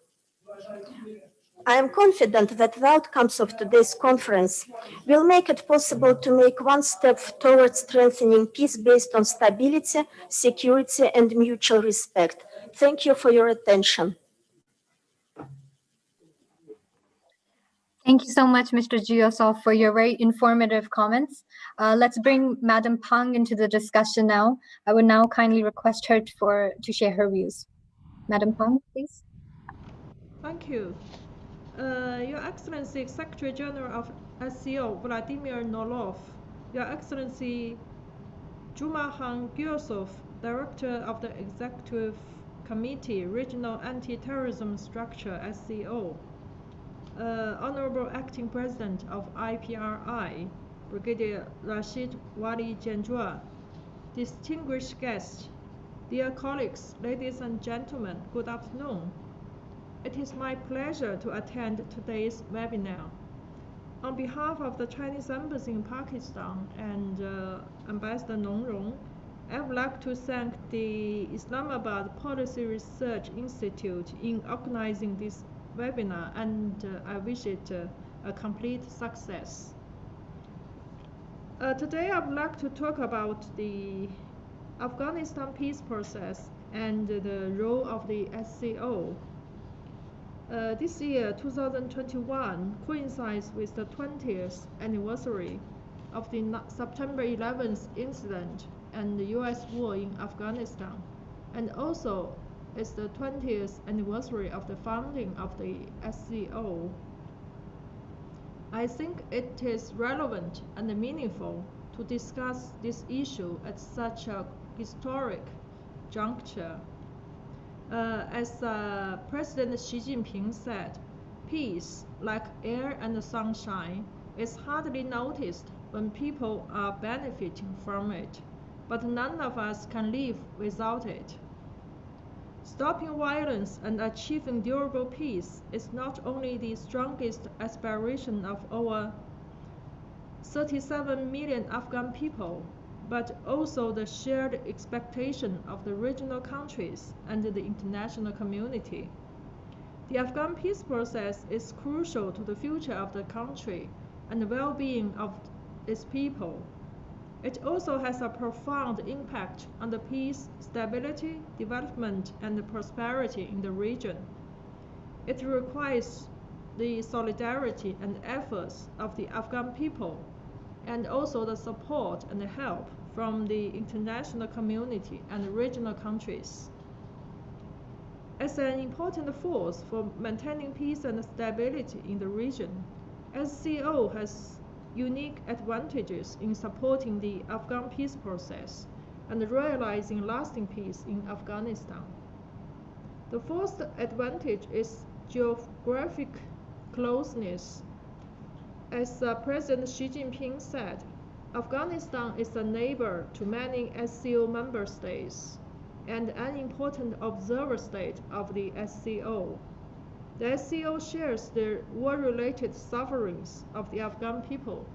I am confident that the outcomes of today's conference will make it possible to make one step towards strengthening peace based on stability, security, and mutual respect. Thank you for your attention. Thank you so much, Mr. Giosov, for your very informative comments. Let's bring Madam Pang into the discussion now. I would now kindly request her to share her views. Madam Pang, please. Thank you. Your Excellency, Secretary General of SCO, Vladimir Nolov, Your Excellency, Jumahan Giosov, Director of the Executive Committee, Regional Anti-Terrorism Structure, SCO, Honorable Acting President of IPRI, Brigadier Rashid Wali Janjua, distinguished guests, dear colleagues, ladies and gentlemen, good afternoon. It is my pleasure to attend today's webinar. On behalf of the Chinese Embassy in Pakistan and Ambassador Nong Rong, I would like to thank the Islamabad Policy Research Institute in organizing this webinar, and I wish it a complete success. Today I would like to talk about the Afghanistan peace process and the role of the SCO. This year, 2021, coincides with the 20th anniversary of the September 11th incident and the US war in Afghanistan, and also it's the 20th anniversary of the founding of the SCO. I think it is relevant and meaningful to discuss this issue at such a historic juncture. As President Xi Jinping said, peace, like air and sunshine, is hardly noticed when people are benefiting from it, but none of us can live without it. Stopping violence and achieving durable peace is not only the strongest aspiration of our 37 million Afghan people, but also the shared expectation of the regional countries and the international community. The Afghan peace process is crucial to the future of the country and the well-being of its people. It also has a profound impact on the peace, stability, development, and prosperity in the region. It requires the solidarity and efforts of the Afghan people, and also the support and help from the international community and regional countries. As an important force for maintaining peace and stability in the region, SCO has unique advantages in supporting the Afghan peace process and realizing lasting peace in Afghanistan. The first advantage is geographic closeness. As President Xi Jinping said, Afghanistan is a neighbor to many SCO member states and an important observer state of the SCO. The SCO shares the war-related sufferings of the Afghan people.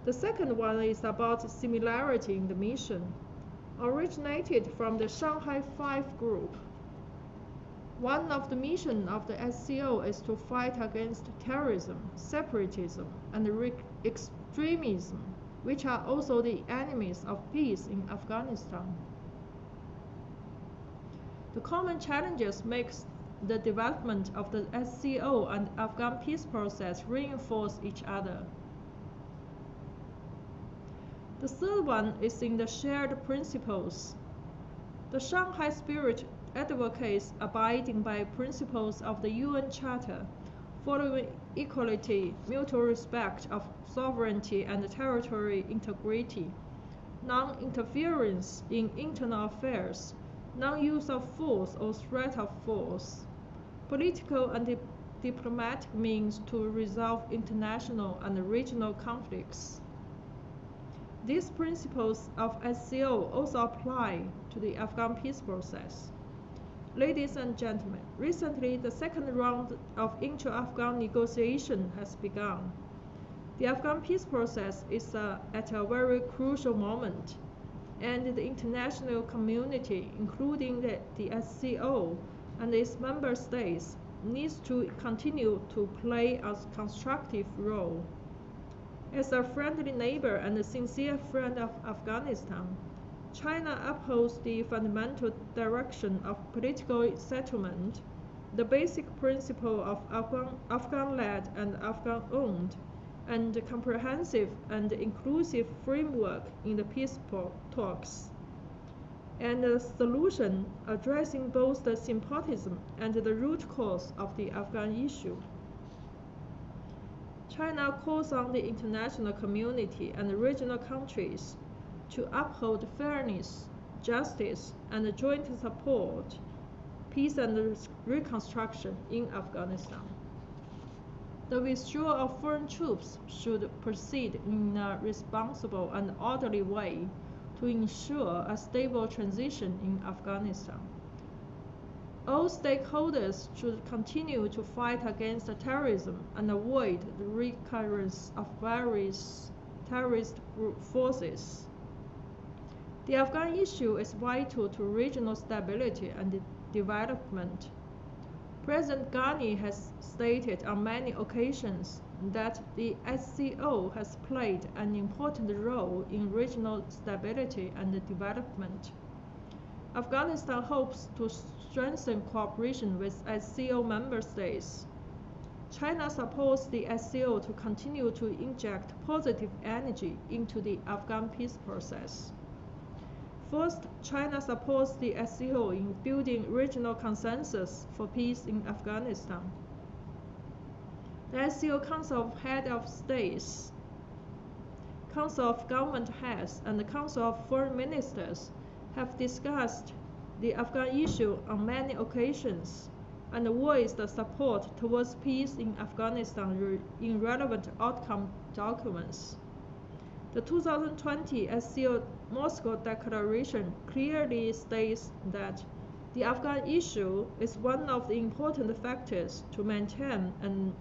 The second one is about similarity in the mission, originated from the Shanghai 5 group. One of the missions of the SCO is to fight against terrorism, separatism, and extremism, which are also the enemies of peace in Afghanistan. The common challenges make the development of the SCO and Afghan peace process reinforce each other. The third one is in the shared principles. The Shanghai spirit advocates abiding by principles of the UN Charter, following equality, mutual respect of sovereignty and territorial integrity, non-interference in internal affairs, non-use of force or threat of force, political and diplomatic means to resolve international and regional conflicts. These principles of SCO also apply to the Afghan peace process. Ladies and gentlemen, recently the second round of Intra-Afghan Negotiations has begun. The Afghan peace process is at a very crucial moment, and the international community, including the SCO and its member states, needs to continue to play a constructive role. As a friendly neighbor and a sincere friend of Afghanistan, China upholds the fundamental direction of political settlement, the basic principle of Afghan-led and Afghan-owned, and comprehensive and inclusive framework in the peace talks, and a solution addressing both the symptoms and the root cause of the Afghan issue. China calls on the international community and regional countries to uphold fairness, justice, and joint support, peace and reconstruction in Afghanistan. The withdrawal of foreign troops should proceed in a responsible and orderly way to ensure a stable transition in Afghanistan. All stakeholders should continue to fight against terrorism and avoid the recurrence of various terrorist group forces. The Afghan issue is vital to regional stability and development. President Ghani has stated on many occasions that the SCO has played an important role in regional stability and development. Afghanistan hopes to strengthen cooperation with SCO member states. China supports the SCO to continue to inject positive energy into the Afghan peace process. First, China supports the SCO in building regional consensus for peace in Afghanistan. The SCO Council of Heads of States, Council of Government Heads, and the Council of Foreign Ministers have discussed the Afghan issue on many occasions and voiced support towards peace in Afghanistan in relevant outcome documents. The 2020 SCO Moscow Declaration clearly states that The Afghan issue is one of the important factors to maintain and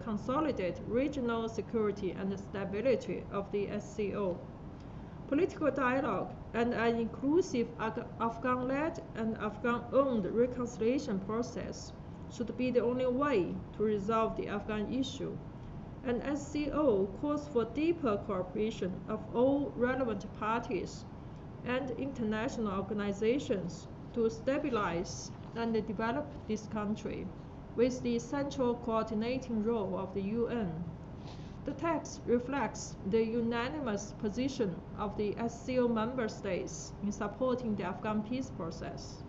consolidate regional security and stability of the SCO. Political dialogue and an inclusive Afghan-led and Afghan-owned reconciliation process should be the only way to resolve the Afghan issue. And SCO calls for deeper cooperation of all relevant parties and international organizations to stabilize and develop this country, with the central coordinating role of the UN. The text reflects the unanimous position of the SCO member states in supporting the Afghan peace process.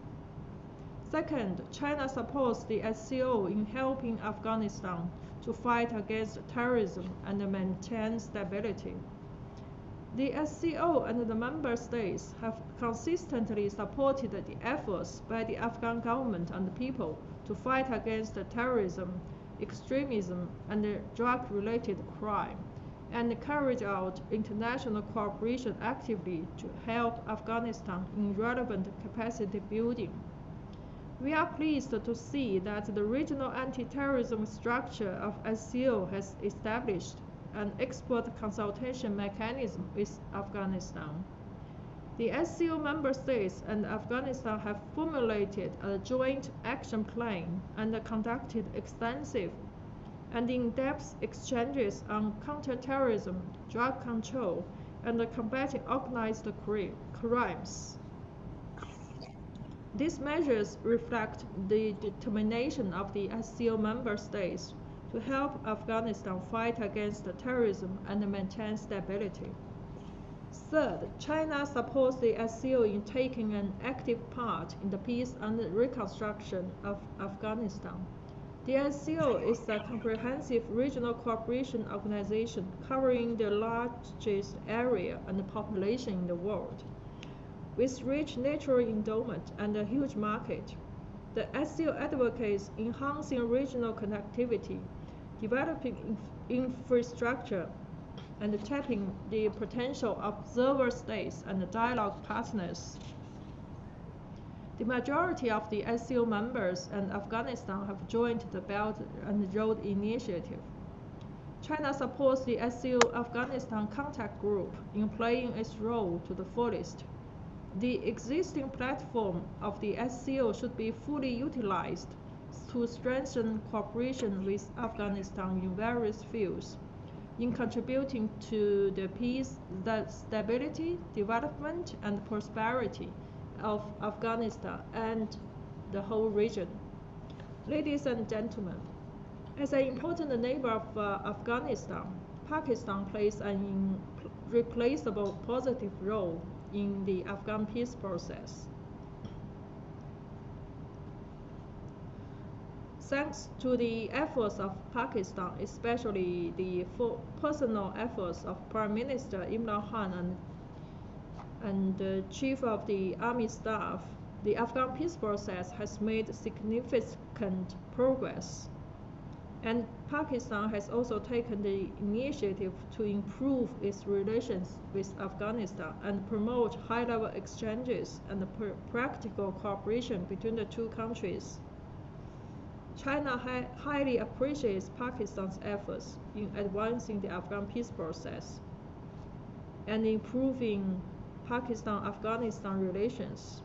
Second, China supports the SCO in helping Afghanistan to fight against terrorism and maintain stability. The SCO and the member states have consistently supported the efforts by the Afghan government and the people to fight against terrorism, extremism, and drug-related crime, and carried out international cooperation actively to help Afghanistan in relevant capacity building. We are pleased to see that the regional anti-terrorism structure of SCO has established an expert consultation mechanism with Afghanistan. The SCO member states and Afghanistan have formulated a joint action plan and conducted extensive and in-depth exchanges on counterterrorism, drug control, and combating organized crimes. These measures reflect the determination of the SCO member states to help Afghanistan fight against terrorism and maintain stability. Third, China supports the SCO in taking an active part in the peace and reconstruction of Afghanistan. The SCO is a comprehensive regional cooperation organization covering the largest area and population in the world. With rich natural endowment and a huge market, the SCO advocates enhancing regional connectivity, developing infrastructure, and tapping the potential of observer states and dialogue partners. The majority of the SCO members and Afghanistan have joined the Belt and Road Initiative. China supports the SCO Afghanistan Contact Group in playing its role to the fullest. The existing platform of the SCO should be fully utilized to strengthen cooperation with Afghanistan in various fields, in contributing to the peace, the stability, development, and prosperity of Afghanistan and the whole region. Ladies and gentlemen, as an important neighbor of Afghanistan, Pakistan plays an irreplaceable positive role in the Afghan peace process. Thanks to the efforts of Pakistan, especially the personal efforts of Prime Minister Imran Khan and the Chief of the Army Staff, the Afghan peace process has made significant progress. And Pakistan has also taken the initiative to improve its relations with Afghanistan and promote high-level exchanges and practical cooperation between the two countries. China highly appreciates Pakistan's efforts in advancing the Afghan peace process and improving Pakistan-Afghanistan relations,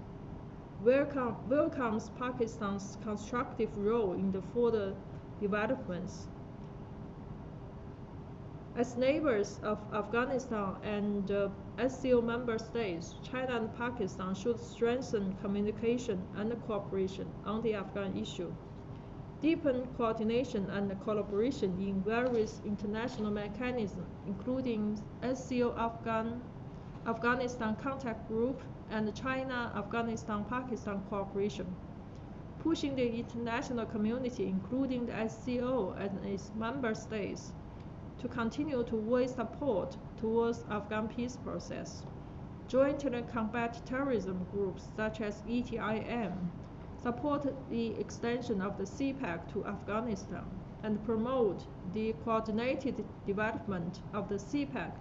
welcomes Pakistan's constructive role in the further developments. As neighbors of Afghanistan and SCO member states, China and Pakistan should strengthen communication and cooperation on the Afghan issue, deepen coordination and collaboration in various international mechanisms, including SCO Afghanistan Contact Group and China-Afghanistan-Pakistan cooperation, pushing the international community, including the SCO and its member states, to continue to voice support towards Afghan peace process, jointly combat terrorism groups such as ETIM, support the extension of the CPAC to Afghanistan, and promote the coordinated development of the CPAC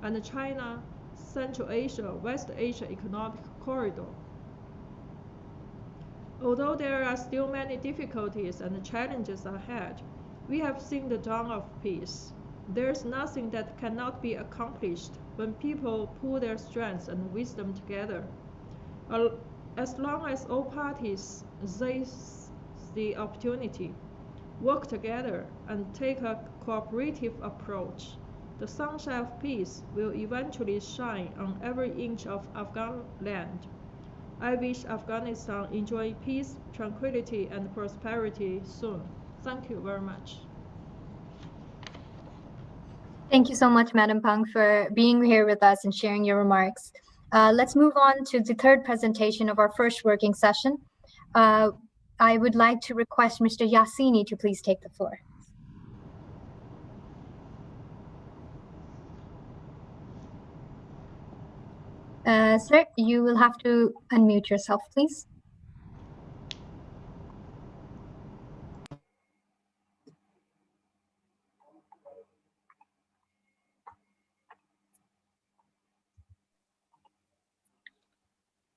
and the China, Central Asia, West Asia Economic Corridor. Although there are still many difficulties and challenges ahead, we have seen the dawn of peace. There is nothing that cannot be accomplished when people pool their strengths and wisdom together. As long as all parties seize the opportunity, work together, and take a cooperative approach, the sunshine of peace will eventually shine on every inch of Afghan land. I wish Afghanistan enjoy peace, tranquility, and prosperity soon. Thank you very much. Thank you so much, Madam Pang, for being here with us and sharing your remarks. Let's move on to the third presentation of our first working session. I would like to request Mr. Yassini to please take the floor. Sir, you will have to unmute yourself, please.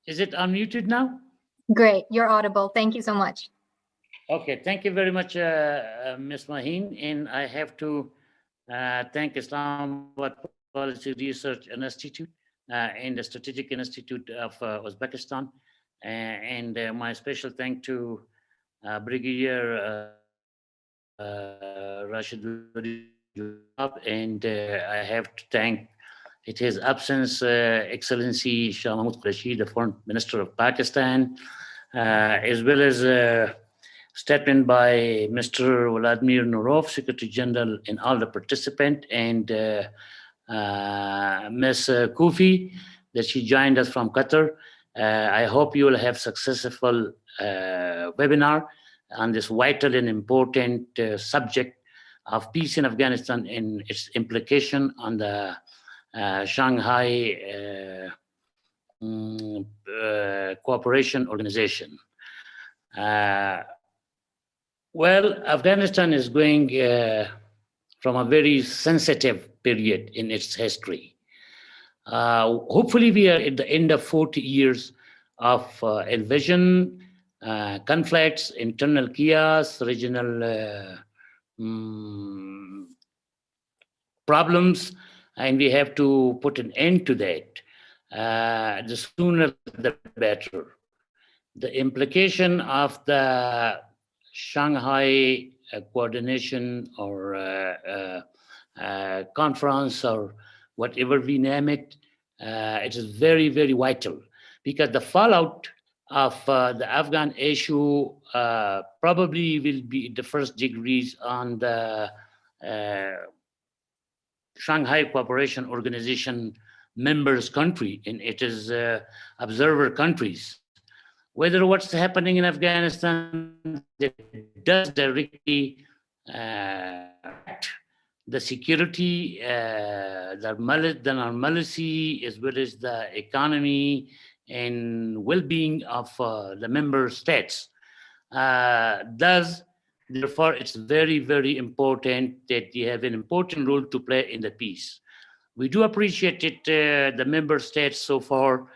Is it unmuted now? Great, you're audible. Thank you so much. Okay, thank you very much, Ms. Maheen. And I have to thank Islamabad Policy Research Institute and the Strategic Institute of Uzbekistan. And my special thank to Brigadier Rashid and I have to thank in his absence, Excellency Shah Mahmood Qureshi, the Foreign Minister of Pakistan, as well as statement by Mr. Vladimir Nurov, Secretary General, and all the participants, and Ms. Kufi, that she joined us from Qatar. I hope you will have successful webinar on this vital and important subject of peace in Afghanistan and its implication on the Shanghai Cooperation Organization. Well, Afghanistan is going from a very sensitive period in its history. Hopefully, we are at the end of 40 years of invasion, conflicts, internal chaos, regional problems, and we have to put an end to that. The sooner the better. The implication of the Shanghai coordination or conference or whatever we name it, it is very, very vital, because the fallout of the Afghan issue probably will be the first degrees on the Shanghai Cooperation Organization members country, and it is observer countries. Whether what's happening in Afghanistan does directly the security, the normalcy, as well as the economy and well-being of the member states. Therefore, it's very, very important that you have an important role to play in the peace. We do appreciate it, the member states so far,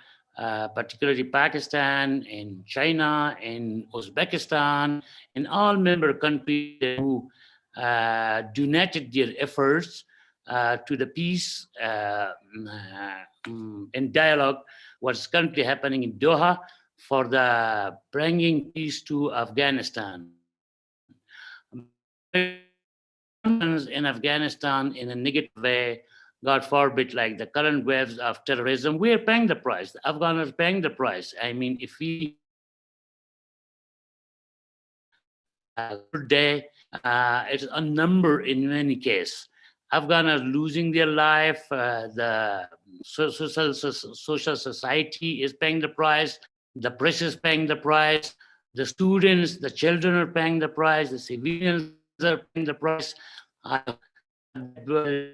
particularly Pakistan and China and Uzbekistan and all member countries who donated their efforts to the peace and dialogue what's currently happening in Doha for the bringing peace to Afghanistan. In Afghanistan in a negative way, God forbid, like the current waves of terrorism, we are paying the price. The Afghans are paying the price. I mean, if we day, it's a number in many cases. Afghans are losing their life. The social society is paying the price. The press is paying the price. The students, the children are paying the price. The civilians are paying the price. Goes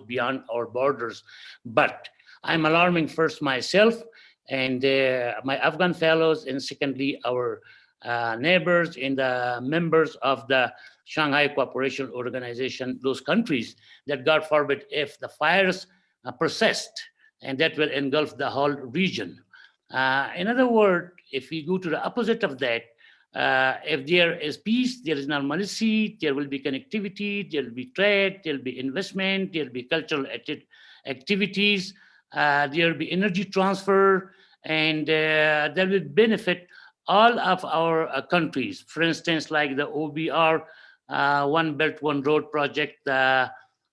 beyond our borders. But I'm alarming first myself and my Afghan fellows, and secondly, our neighbors and the members of the Shanghai Cooperation Organization, those countries that, God forbid, if the fires persist and that will engulf the whole region. In other words, if we go to the opposite of that, if there is peace, there is normalcy, there will be connectivity, there will be trade, there will be investment, there will be cultural activities, there will be energy transfer, and that will benefit all of our countries. For instance, like the OBR, One Belt, One Road project, the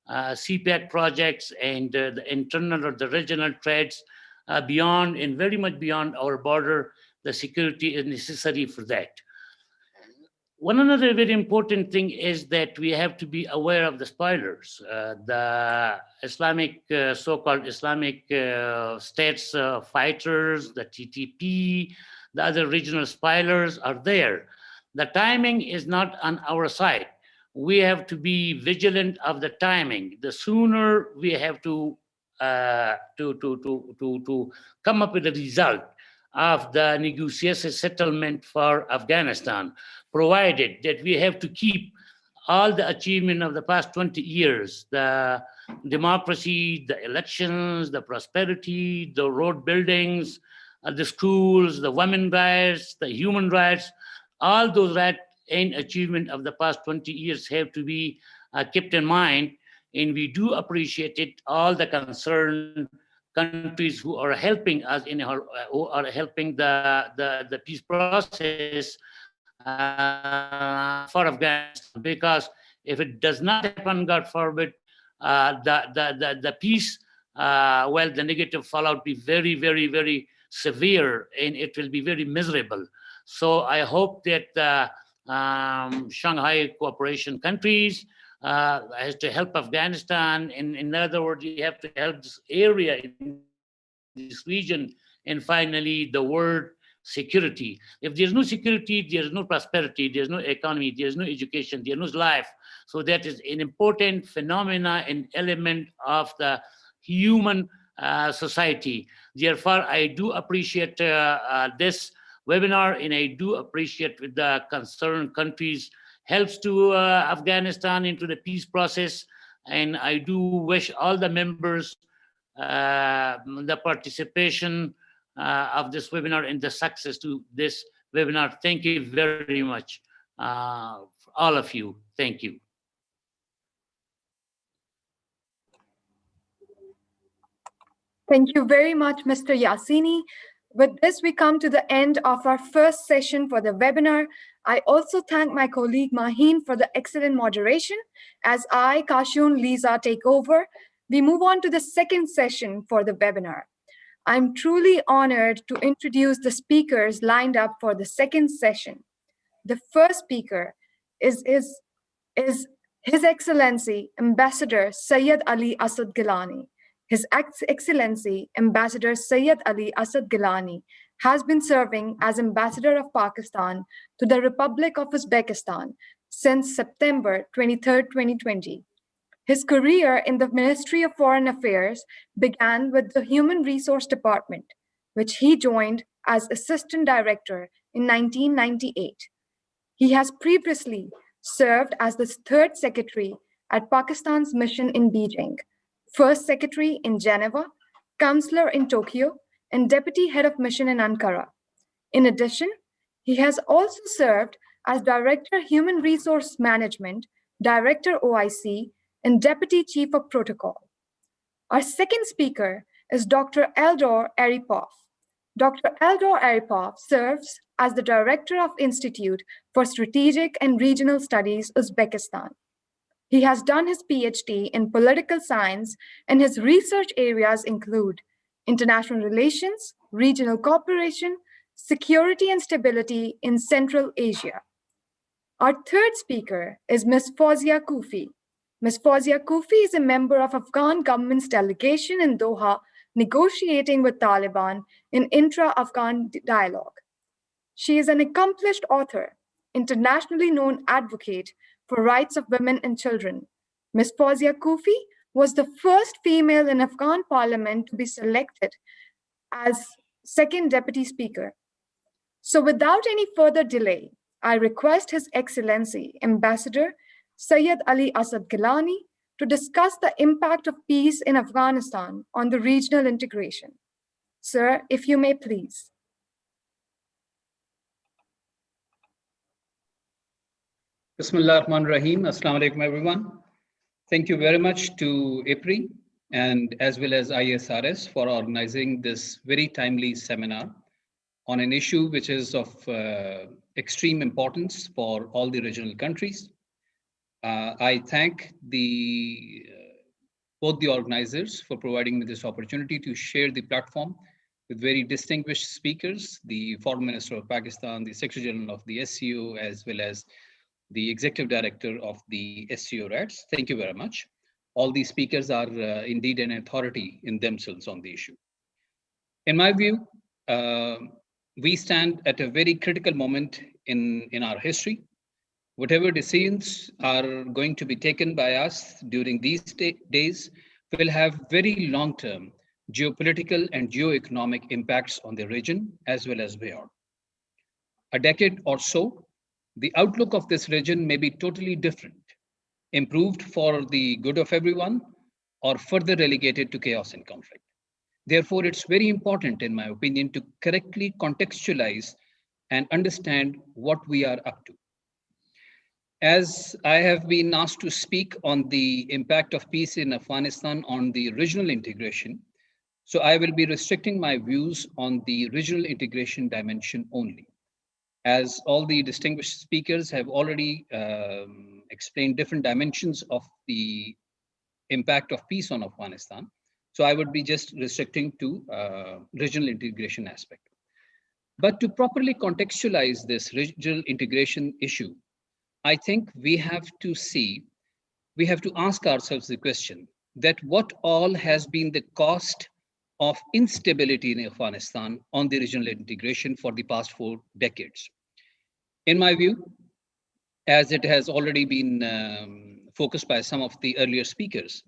CPAC projects, and the internal or the regional trades beyond and very much beyond our border. The security is necessary for that. One another very important thing is that we have to be aware of the spoilers. The Islamic, so-called Islamic states fighters, the TTP, the other regional spoilers are there. The timing is not on our side. We have to be vigilant of the timing. The sooner we have to come up with a result of the negotiation settlement for Afghanistan, provided that we have to keep all the achievement of the past 20 years, the democracy, the elections, the prosperity, the road buildings, the schools, the women's rights, the human rights, all those rights and achievement of the past 20 years have to be kept in mind. And we do appreciate it, all the concerned countries who are helping us who are helping the peace process for Afghanistan. Because if it does not happen, God forbid, the peace, well, the negative fallout be very, very, very severe, and it will be very miserable. So I hope that Shanghai cooperation countries has to help Afghanistan. In other words, you have to help this area, in this region, and finally the world security. If there's no security, there's no prosperity, there's no economy, there's no education, there's no life. So that is an important phenomena and element of the human society. Therefore, I do appreciate this webinar, and I do appreciate the concerned countries helps to Afghanistan into the peace process. And I do wish all the members the participation of this webinar and the success to this webinar. Thank you very much, all of you. Thank you. Thank you very much, Mr. Yassini. With this, we come to the end of our first session for the webinar. I also thank my colleague Maheen for the excellent moderation. As I, Kashun, Lisa take over, we move on to the second session for the webinar. I'm truly honored to introduce the speakers lined up for the second session. The first speaker is His Excellency Ambassador Syed Ali Asad Gilani. His Excellency Ambassador Syed Ali Asad Gilani has been serving as Ambassador of Pakistan to the Republic of Uzbekistan since September 23, 2020. His career in the Ministry of Foreign Affairs began with the Human Resource Department, which he joined as Assistant Director in 1998. He has previously served as the Third Secretary at Pakistan's mission in Beijing, First Secretary in Geneva, Counselor in Tokyo, and Deputy Head of Mission in Ankara. In addition, he has also served as Director Human Resource Management, Director OIC, and Deputy Chief of Protocol. Our second speaker is Dr. Eldor Aripov. Dr. Eldor Aripov serves as the Director of Institute for Strategic and Regional Studies, Uzbekistan. He has done his PhD in political science, and his research areas include international relations, regional cooperation, security and stability in Central Asia. Our third speaker is Ms. Fawzia Kufi. Ms. Fawzia Kufi is a member of Afghan government's delegation in Doha, negotiating with Taliban in intra-Afghan dialogue. She is an accomplished author, internationally known advocate for rights of women and children. Ms. Fawzia Kufi was the first female in Afghan parliament to be selected as second deputy speaker. So without any further delay, I request His Excellency Ambassador Syed Ali Asad Gilani to discuss the impact of peace in Afghanistan on the regional integration. Sir, if you may please. Bismillah ar-Rahman ar-Rahim. Assalamu alaikum, everyone. Thank you very much to IPRI and as well as ISRS for organizing this very timely seminar on an issue which is of extreme importance for all the regional countries. I thank both the organizers for providing me this opportunity to share the platform with very distinguished speakers, the Foreign Minister of Pakistan, the Secretary General of the SCO, as well as the Executive Director of the SCO RATS. Thank you very much. All these speakers are indeed an authority in themselves on the issue. In my view, we stand at a very critical moment in our history. Whatever decisions are going to be taken by us during these days will have very long-term geopolitical and geo-economic impacts on the region as well as beyond. A decade or so, the outlook of this region may be totally different, improved for the good of everyone, or further relegated to chaos and conflict. Therefore, it's very important, in my opinion, to correctly contextualize and understand what we are up to. As I have been asked to speak on the impact of peace in Afghanistan on the regional integration, so I will be restricting my views on the regional integration dimension only. As all the distinguished speakers have already explained different dimensions of the impact of peace on Afghanistan, so I would be just restricting to regional integration aspect. But to properly contextualize this regional integration issue, I think we have to ask ourselves the question that what all has been the cost of instability in Afghanistan on the regional integration for the past 4 decades. In my view, as it has already been focused by some of the earlier speakers,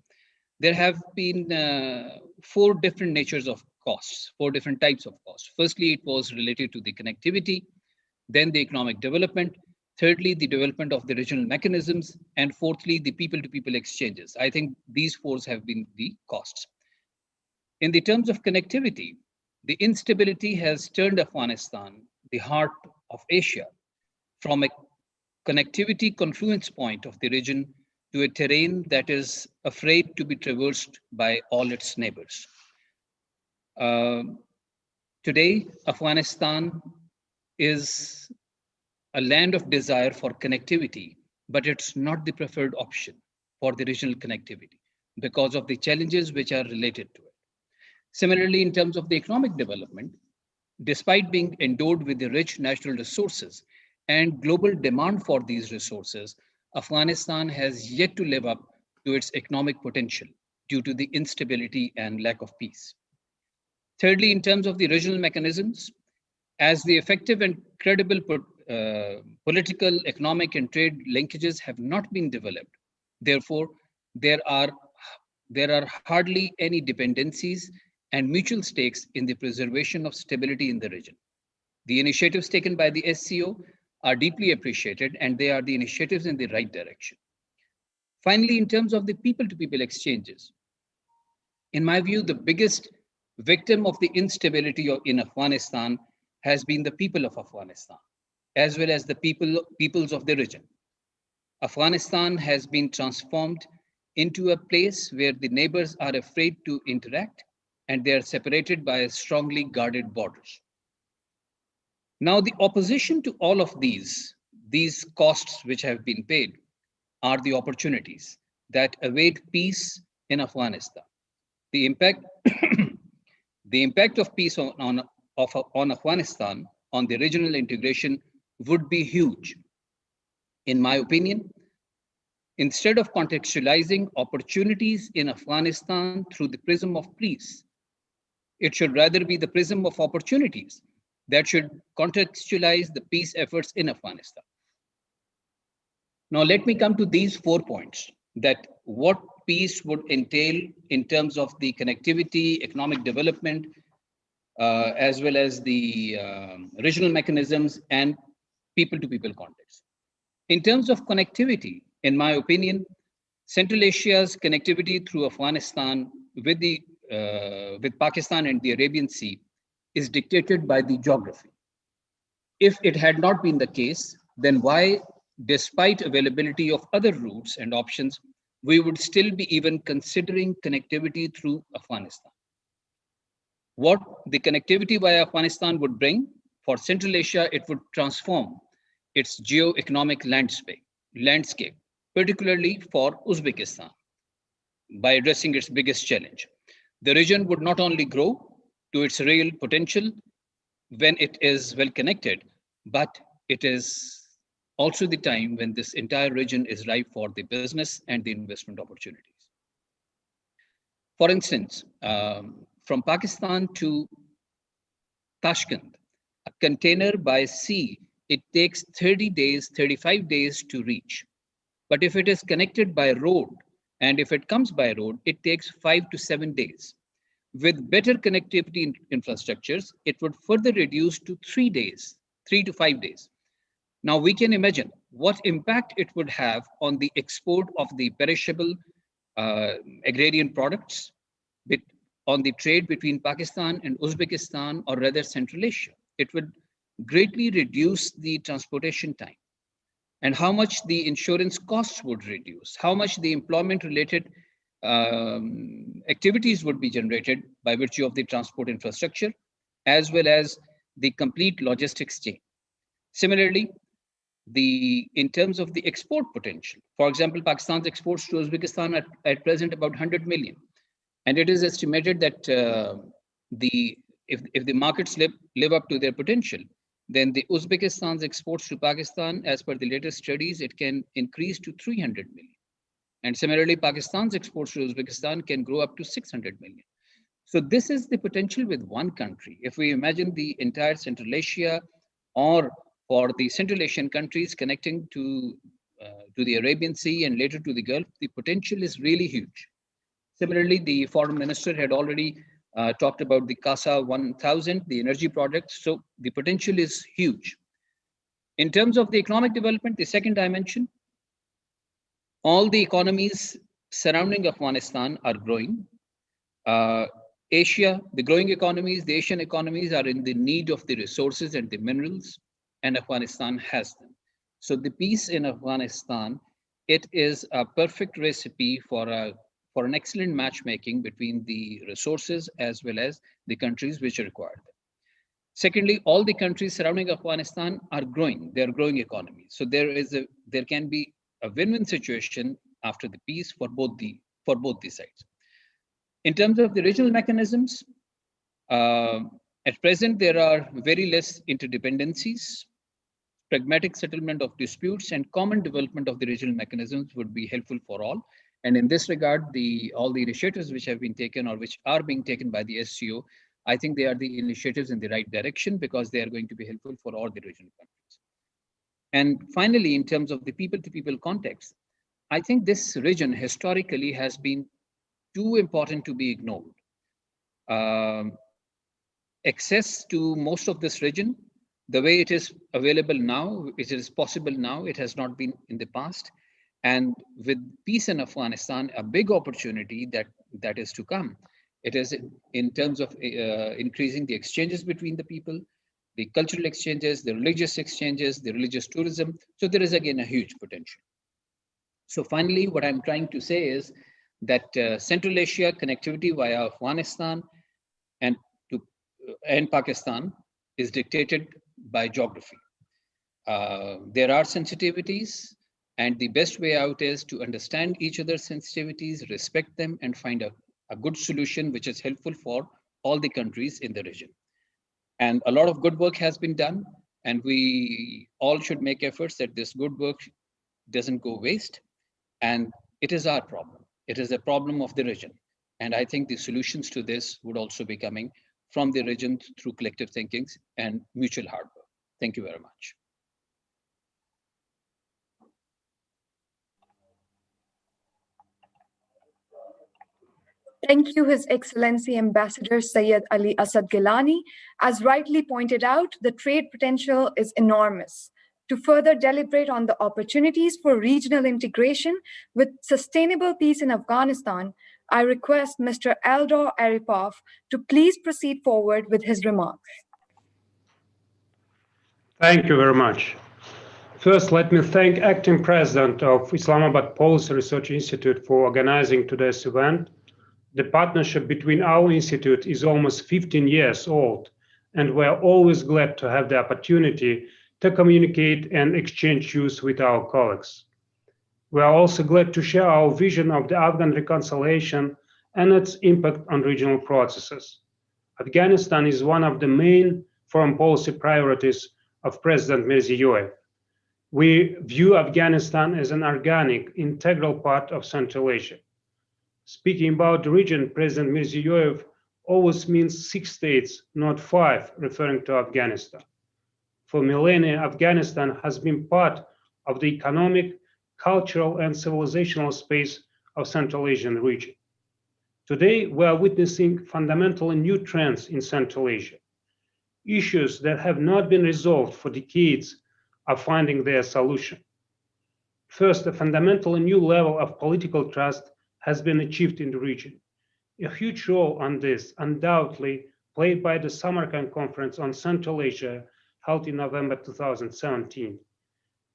there have been 4 different natures of costs, 4 different types of costs. Firstly, it was related to the connectivity, then the economic development, thirdly, the development of the regional mechanisms, and fourthly, the people-to-people exchanges. I think these 4 have been the costs. In the terms of connectivity, the instability has turned Afghanistan, the heart of Asia, from a connectivity confluence point of the region to a terrain that is afraid to be traversed by all its neighbors. Today, Afghanistan is a land of desire for connectivity, but it's not the preferred option for the regional connectivity because of the challenges which are related to it. Similarly, in terms of the economic development, despite being endowed with the rich natural resources and global demand for these resources, Afghanistan has yet to live up to its economic potential due to the instability and lack of peace. Thirdly, in terms of the regional mechanisms, as the effective and credible political, economic, and trade linkages have not been developed, therefore, there are hardly any dependencies and mutual stakes in the preservation of stability in the region. The initiatives taken by the SCO are deeply appreciated, and they are the initiatives in the right direction. Finally, in terms of the people-to-people exchanges, in my view, the biggest victim of the instability in Afghanistan has been the people of Afghanistan, as well as the peoples of the region. Afghanistan has been transformed into a place where the neighbors are afraid to interact and they are separated by strongly guarded borders. Now, the opposition to all of these costs which have been paid are the opportunities that await peace in Afghanistan. The impact, the impact of peace on Afghanistan on the regional integration would be huge. In my opinion, instead of contextualizing opportunities in Afghanistan through the prism of peace, it should rather be the prism of opportunities that should contextualize the peace efforts in Afghanistan. Now, let me come to these 4 points, that what peace would entail in terms of the connectivity, economic development, as well as the regional mechanisms and people-to-people context. In terms of connectivity, in my opinion, Central Asia's connectivity through Afghanistan with Pakistan and the Arabian Sea is dictated by the geography. If it had not been the case, then why, despite availability of other routes and options, we would still be even considering connectivity through Afghanistan? What the connectivity via Afghanistan would bring for Central Asia, it would transform its geo-economic landscape, particularly for Uzbekistan, by addressing its biggest challenge. The region would not only grow to its real potential when it is well connected, but it is also the time when this entire region is ripe for the business and the investment opportunities. For instance, from Pakistan to Tashkent, a container by sea, it takes 30 days, 35 days to reach. But if it is connected by road, and if it comes by road, it takes 5 to 7 days. With better connectivity infrastructures, it would further reduce to 3 days, 3 to 5 days. Now we can imagine what impact it would have on the export of the perishable agrarian products, on the trade between Pakistan and Uzbekistan, or rather Central Asia. It would greatly reduce the transportation time, and how much the insurance costs would reduce, how much the employment related activities would be generated by virtue of the transport infrastructure, as well as the complete logistics chain. Similarly, in terms of the export potential, for example, Pakistan's exports to Uzbekistan are at present about 100 million. And it is estimated that if the markets live up to their potential, then the Uzbekistan's exports to Pakistan, as per the latest studies, it can increase to 300 million. And similarly, Pakistan's exports to Uzbekistan can grow up to 600 million. So this is the potential with one country. If we imagine the entire Central Asia, or for the Central Asian countries connecting to the Arabian Sea and later to the Gulf, the potential is really huge. Similarly, the foreign minister had already talked about the CASA 1000, the energy project. So the potential is huge. In terms of the economic development, the second dimension, all the economies surrounding Afghanistan are growing. Asia, the growing economies, the Asian economies are in the need of the resources and the minerals, and Afghanistan has them. So the peace in Afghanistan, it is a perfect recipe for an excellent matchmaking between the resources as well as the countries which require them. Secondly, all the countries surrounding Afghanistan are growing. They are growing economies. So there can be a win-win situation after the peace for both the sides. In terms of the regional mechanisms, at present there are very less interdependencies. Pragmatic settlement of disputes and common development of the regional mechanisms would be helpful for all. And in this regard, all the initiatives which have been taken or which are being taken by the SCO, I think they are the initiatives in the right direction, because they are going to be helpful for all the regional countries. And finally, in terms of the people-to-people context, I think this region historically has been too important to be ignored. Access to most of this region, the way it is available now, it is possible now, it has not been in the past. And with peace in Afghanistan, a big opportunity that is to come. It is in terms of increasing the exchanges between the people, the cultural exchanges, the religious exchanges, the religious tourism. So there is again a huge potential. So finally, what I'm trying to say is that Central Asia connectivity via Afghanistan and Pakistan is dictated by geography. There are sensitivities, and the best way out is to understand each other's sensitivities, respect them, and find a good solution which is helpful for all the countries in the region. And a lot of good work has been done, and we all should make efforts that this good work doesn't go waste. And it is our problem. It is a problem of the region. And I think the solutions to this would also be coming from the region through collective thinking and mutual hard work. Thank you very much. Thank you, His Excellency Ambassador Syed Ali Asad Gilani. As rightly pointed out, the trade potential is enormous. to further deliberate on the opportunities for regional integration with sustainable peace in Afghanistan, I request Mr. Eldor Aripov to please proceed forward with his remarks. Thank you very much. First, let me thank Acting President of Islamabad Policy Research Institute for organizing today's event. The partnership between our institute is almost 15 years old, and we're always glad to have the opportunity to communicate and exchange views with our colleagues. We are also glad to share our vision of the Afghan reconciliation and its impact on regional processes. Afghanistan is one of the main foreign policy priorities of President Mirziyoyev. We view Afghanistan as an organic, integral part of Central Asia. Speaking about the region, President Mirziyoyev always means 6 states, not 5, referring to Afghanistan. For millennia, Afghanistan has been part of the economic, cultural, and civilizational space of Central Asian region. Today, we are witnessing fundamentally new trends in Central Asia. Issues that have not been resolved for decades are finding their solution. First, a fundamentally new level of political trust has been achieved in the region. A huge role on this undoubtedly played by the Samarkand Conference on Central Asia held in November 2017.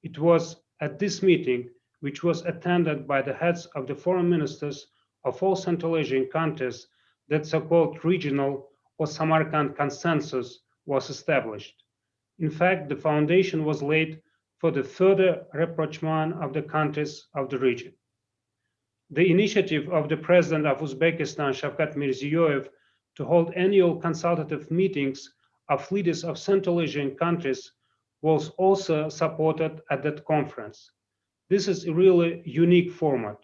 It was at this meeting, which was attended by the heads of the foreign ministers of all Central Asian countries, that so-called regional or Samarkand consensus was established. In fact, the foundation was laid for the further rapprochement of the countries of the region. The initiative of the President of Uzbekistan, Shavkat Mirziyoyev, to hold annual consultative meetings of leaders of Central Asian countries was also supported at that conference. This is a really unique format.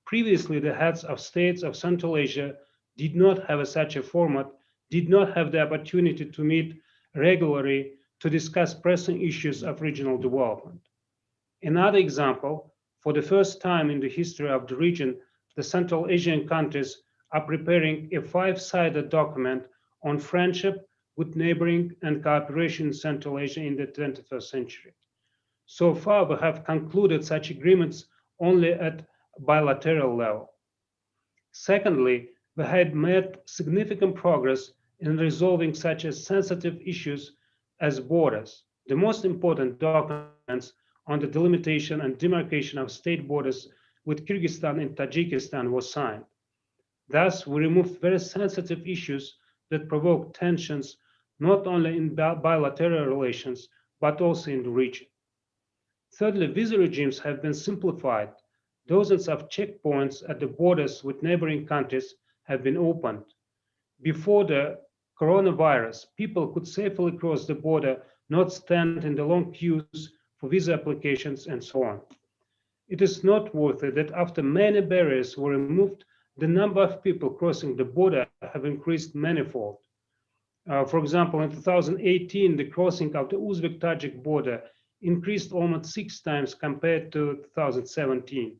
Previously, the heads of states of Central Asia did not have such a format, did not have the opportunity to meet regularly to discuss pressing issues of regional development. Another example, for the first time in the history of the region, the Central Asian countries are preparing a 5-sided document on friendship with neighboring and cooperation in Central Asia in the 21st century. So far, we have concluded such agreements only at bilateral level. Secondly, we had made significant progress in resolving such as sensitive issues as borders. The most important documents on the delimitation and demarcation of state borders with Kyrgyzstan and Tajikistan was signed. Thus, we removed very sensitive issues that provoke tensions not only in bilateral relations, but also in the region. Thirdly, visa regimes have been simplified. Dozens of checkpoints at the borders with neighboring countries have been opened. Before the coronavirus, people could safely cross the border, not stand in the long queues for visa applications and so on. It is noteworthy that after many barriers were removed, the number of people crossing the border have increased manifold. For example, in 2018, the crossing of the Uzbek-Tajik border increased almost 6 times compared to 2017.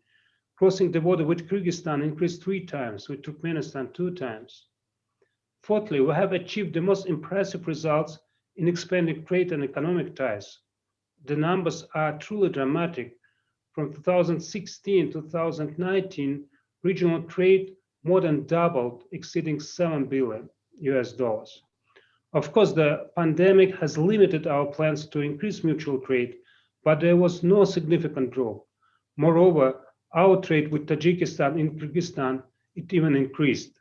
Crossing the border with Kyrgyzstan increased 3 times, with Turkmenistan 2 times. Fourthly, we have achieved the most impressive results in expanding trade and economic ties. The numbers are truly dramatic. From 2016 to 2019, regional trade more than doubled, exceeding $7 billion. Of course, the pandemic has limited our plans to increase mutual trade, but there was no significant drop. Moreover, our trade with Tajikistan and Kyrgyzstan, it even increased.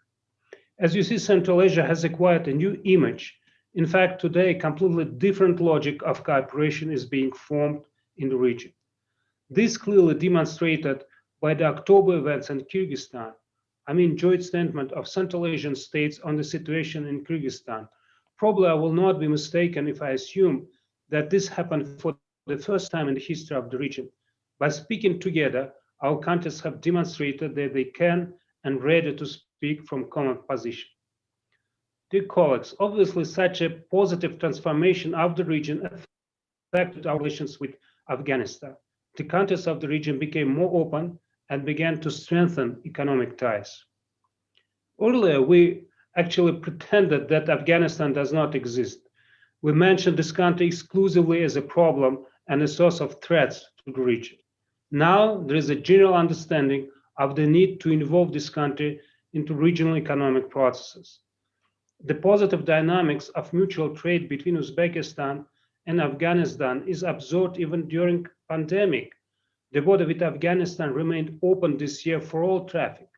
As you see, Central Asia has acquired a new image. In fact, today, a completely different logic of cooperation is being formed in the region. This clearly demonstrated by the October events in Kyrgyzstan. I mean, joint statement of Central Asian states on the situation in Kyrgyzstan. Probably I will not be mistaken if I assume that this happened for the first time in the history of the region. By speaking together, our countries have demonstrated that they can and ready to speak from common position. Dear colleagues, obviously such a positive transformation of the region affected our relations with Afghanistan. The countries of the region became more open and began to strengthen economic ties. Earlier, we actually pretended that Afghanistan does not exist. We mentioned this country exclusively as a problem and a source of threats to the region. Now, there is a general understanding of the need to involve this country into regional economic processes. The positive dynamics of mutual trade between Uzbekistan and Afghanistan is observed even during pandemic. The border with Afghanistan remained open this year for all traffic.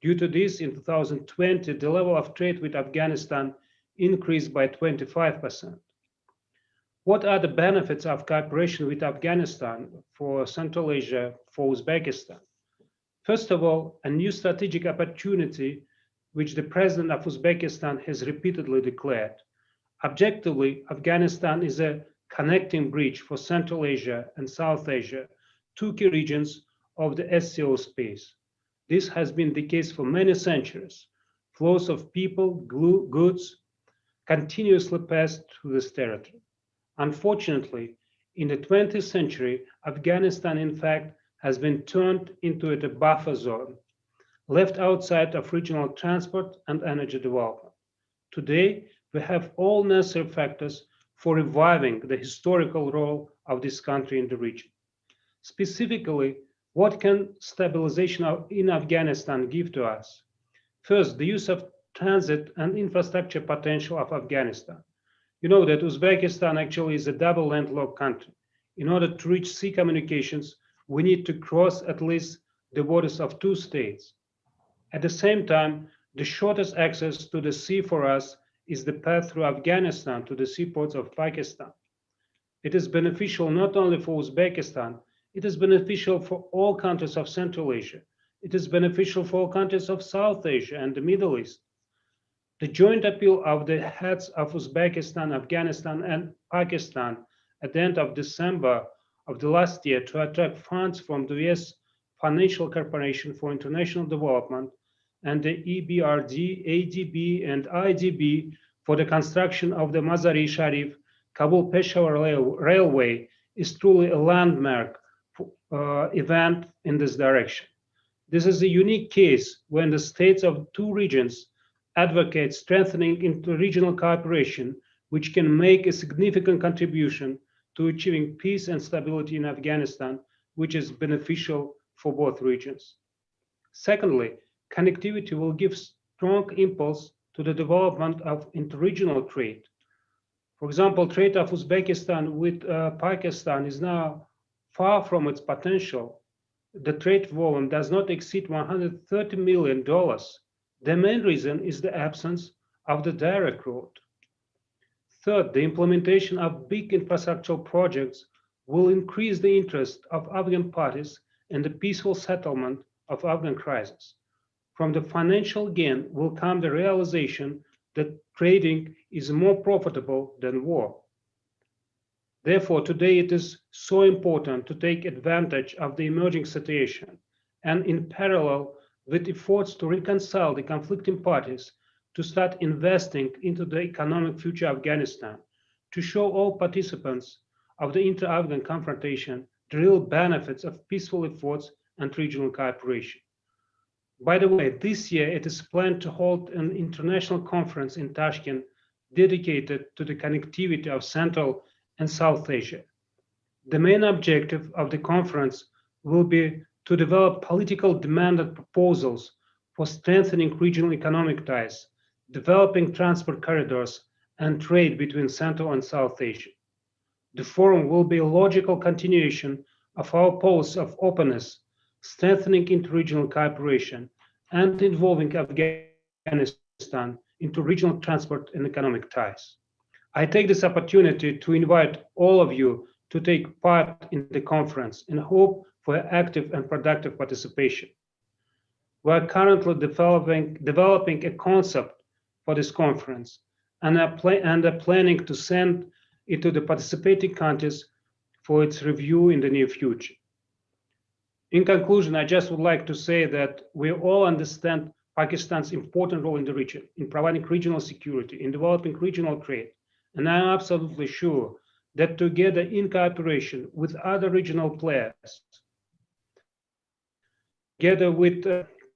Due to this, in 2020, the level of trade with Afghanistan increased by 25%. What are the benefits of cooperation with Afghanistan for Central Asia, for Uzbekistan? First of all, a new strategic opportunity which the president of Uzbekistan has repeatedly declared. Objectively, Afghanistan is a connecting bridge for Central Asia and South Asia, two key regions of the SCO space. This has been the case for many centuries. Flows of people, goods continuously passed through this territory. Unfortunately, in the 20th century, Afghanistan, in fact, has been turned into a buffer zone, left outside of regional transport and energy development. Today, we have all necessary factors for reviving the historical role of this country in the region. Specifically, what can stabilization in Afghanistan give to us? First, the use of transit and infrastructure potential of Afghanistan. You know that Uzbekistan actually is a double landlocked country. In order to reach sea communications, we need to cross at least the borders of two states. At the same time, the shortest access to the sea for us is the path through Afghanistan to the seaports of Pakistan. It is beneficial not only for Uzbekistan, it is beneficial for all countries of Central Asia. It is beneficial for all countries of South Asia and the Middle East. The joint appeal of the heads of Uzbekistan, Afghanistan, and Pakistan at the end of December of the last year to attract funds from the US Financial Corporation for International Development and the EBRD, ADB, and IDB for the construction of the Mazar-e Kabul-Peshawar Railway is truly a landmark event in this direction. This is a unique case when the states of two regions advocate strengthening interregional cooperation, which can make a significant contribution to achieving peace and stability in Afghanistan, which is beneficial for both regions. Secondly, connectivity will give strong impulse to the development of interregional trade. For example, trade of Uzbekistan with Pakistan is now far from its potential. The trade volume does not exceed $130 million. The main reason is the absence of the direct route. Third, the implementation of big infrastructural projects will increase the interest of Afghan parties in the peaceful settlement of Afghan crisis. From the financial gain will come the realization that trading is more profitable than war. Therefore, today it is so important to take advantage of the emerging situation and in parallel with efforts to reconcile the conflicting parties to start investing into the economic future of Afghanistan, to show all participants of the intra-Afghan confrontation the real benefits of peaceful efforts and regional cooperation. By the way, this year it is planned to hold an international conference in Tashkent dedicated to the connectivity of Central and South Asia. The main objective of the conference will be to develop political demanded proposals for strengthening regional economic ties, developing transport corridors, and trade between Central and South Asia. The forum will be a logical continuation of our policy of openness, strengthening interregional cooperation, and involving Afghanistan into regional transport and economic ties. I take this opportunity to invite all of you to take part in the conference and hope for active and productive participation. We are currently developing a concept for this conference and are planning to send it to the participating countries for its review in the near future. In conclusion, I just would like to say that we all understand Pakistan's important role in the region, in providing regional security, in developing regional trade, and I am absolutely sure that together in cooperation with other regional players, together with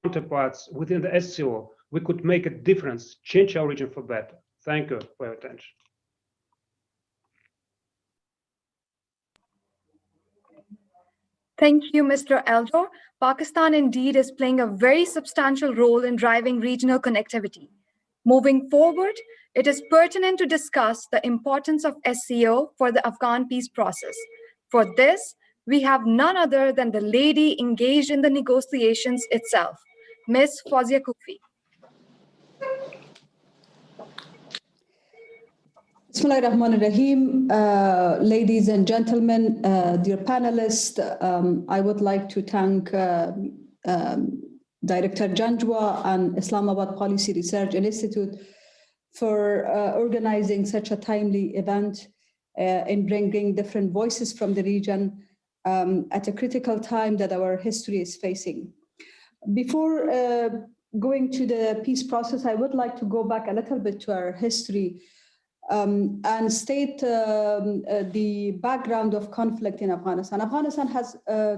counterparts within the SCO, we could make a difference, change our region for better. Thank you for your attention. Thank you, Mr. Eldor. Pakistan indeed is playing a very substantial role in driving regional connectivity. Moving forward, it is pertinent to discuss the importance of SCO for the Afghan peace process. For this, we have none other than the lady engaged in the negotiations itself, Ms. Fawzia Kufi. Bismillah ar-Rahman ar-Rahim. Ladies and gentlemen, dear panelists, I would like to thank Director Janjua and Islamabad Policy Research Institute for organizing such a timely event in bringing different voices from the region at a critical time that our history is facing. Before going to the peace process, I would like to go back a little bit to our history and state the background of conflict in Afghanistan. Afghanistan has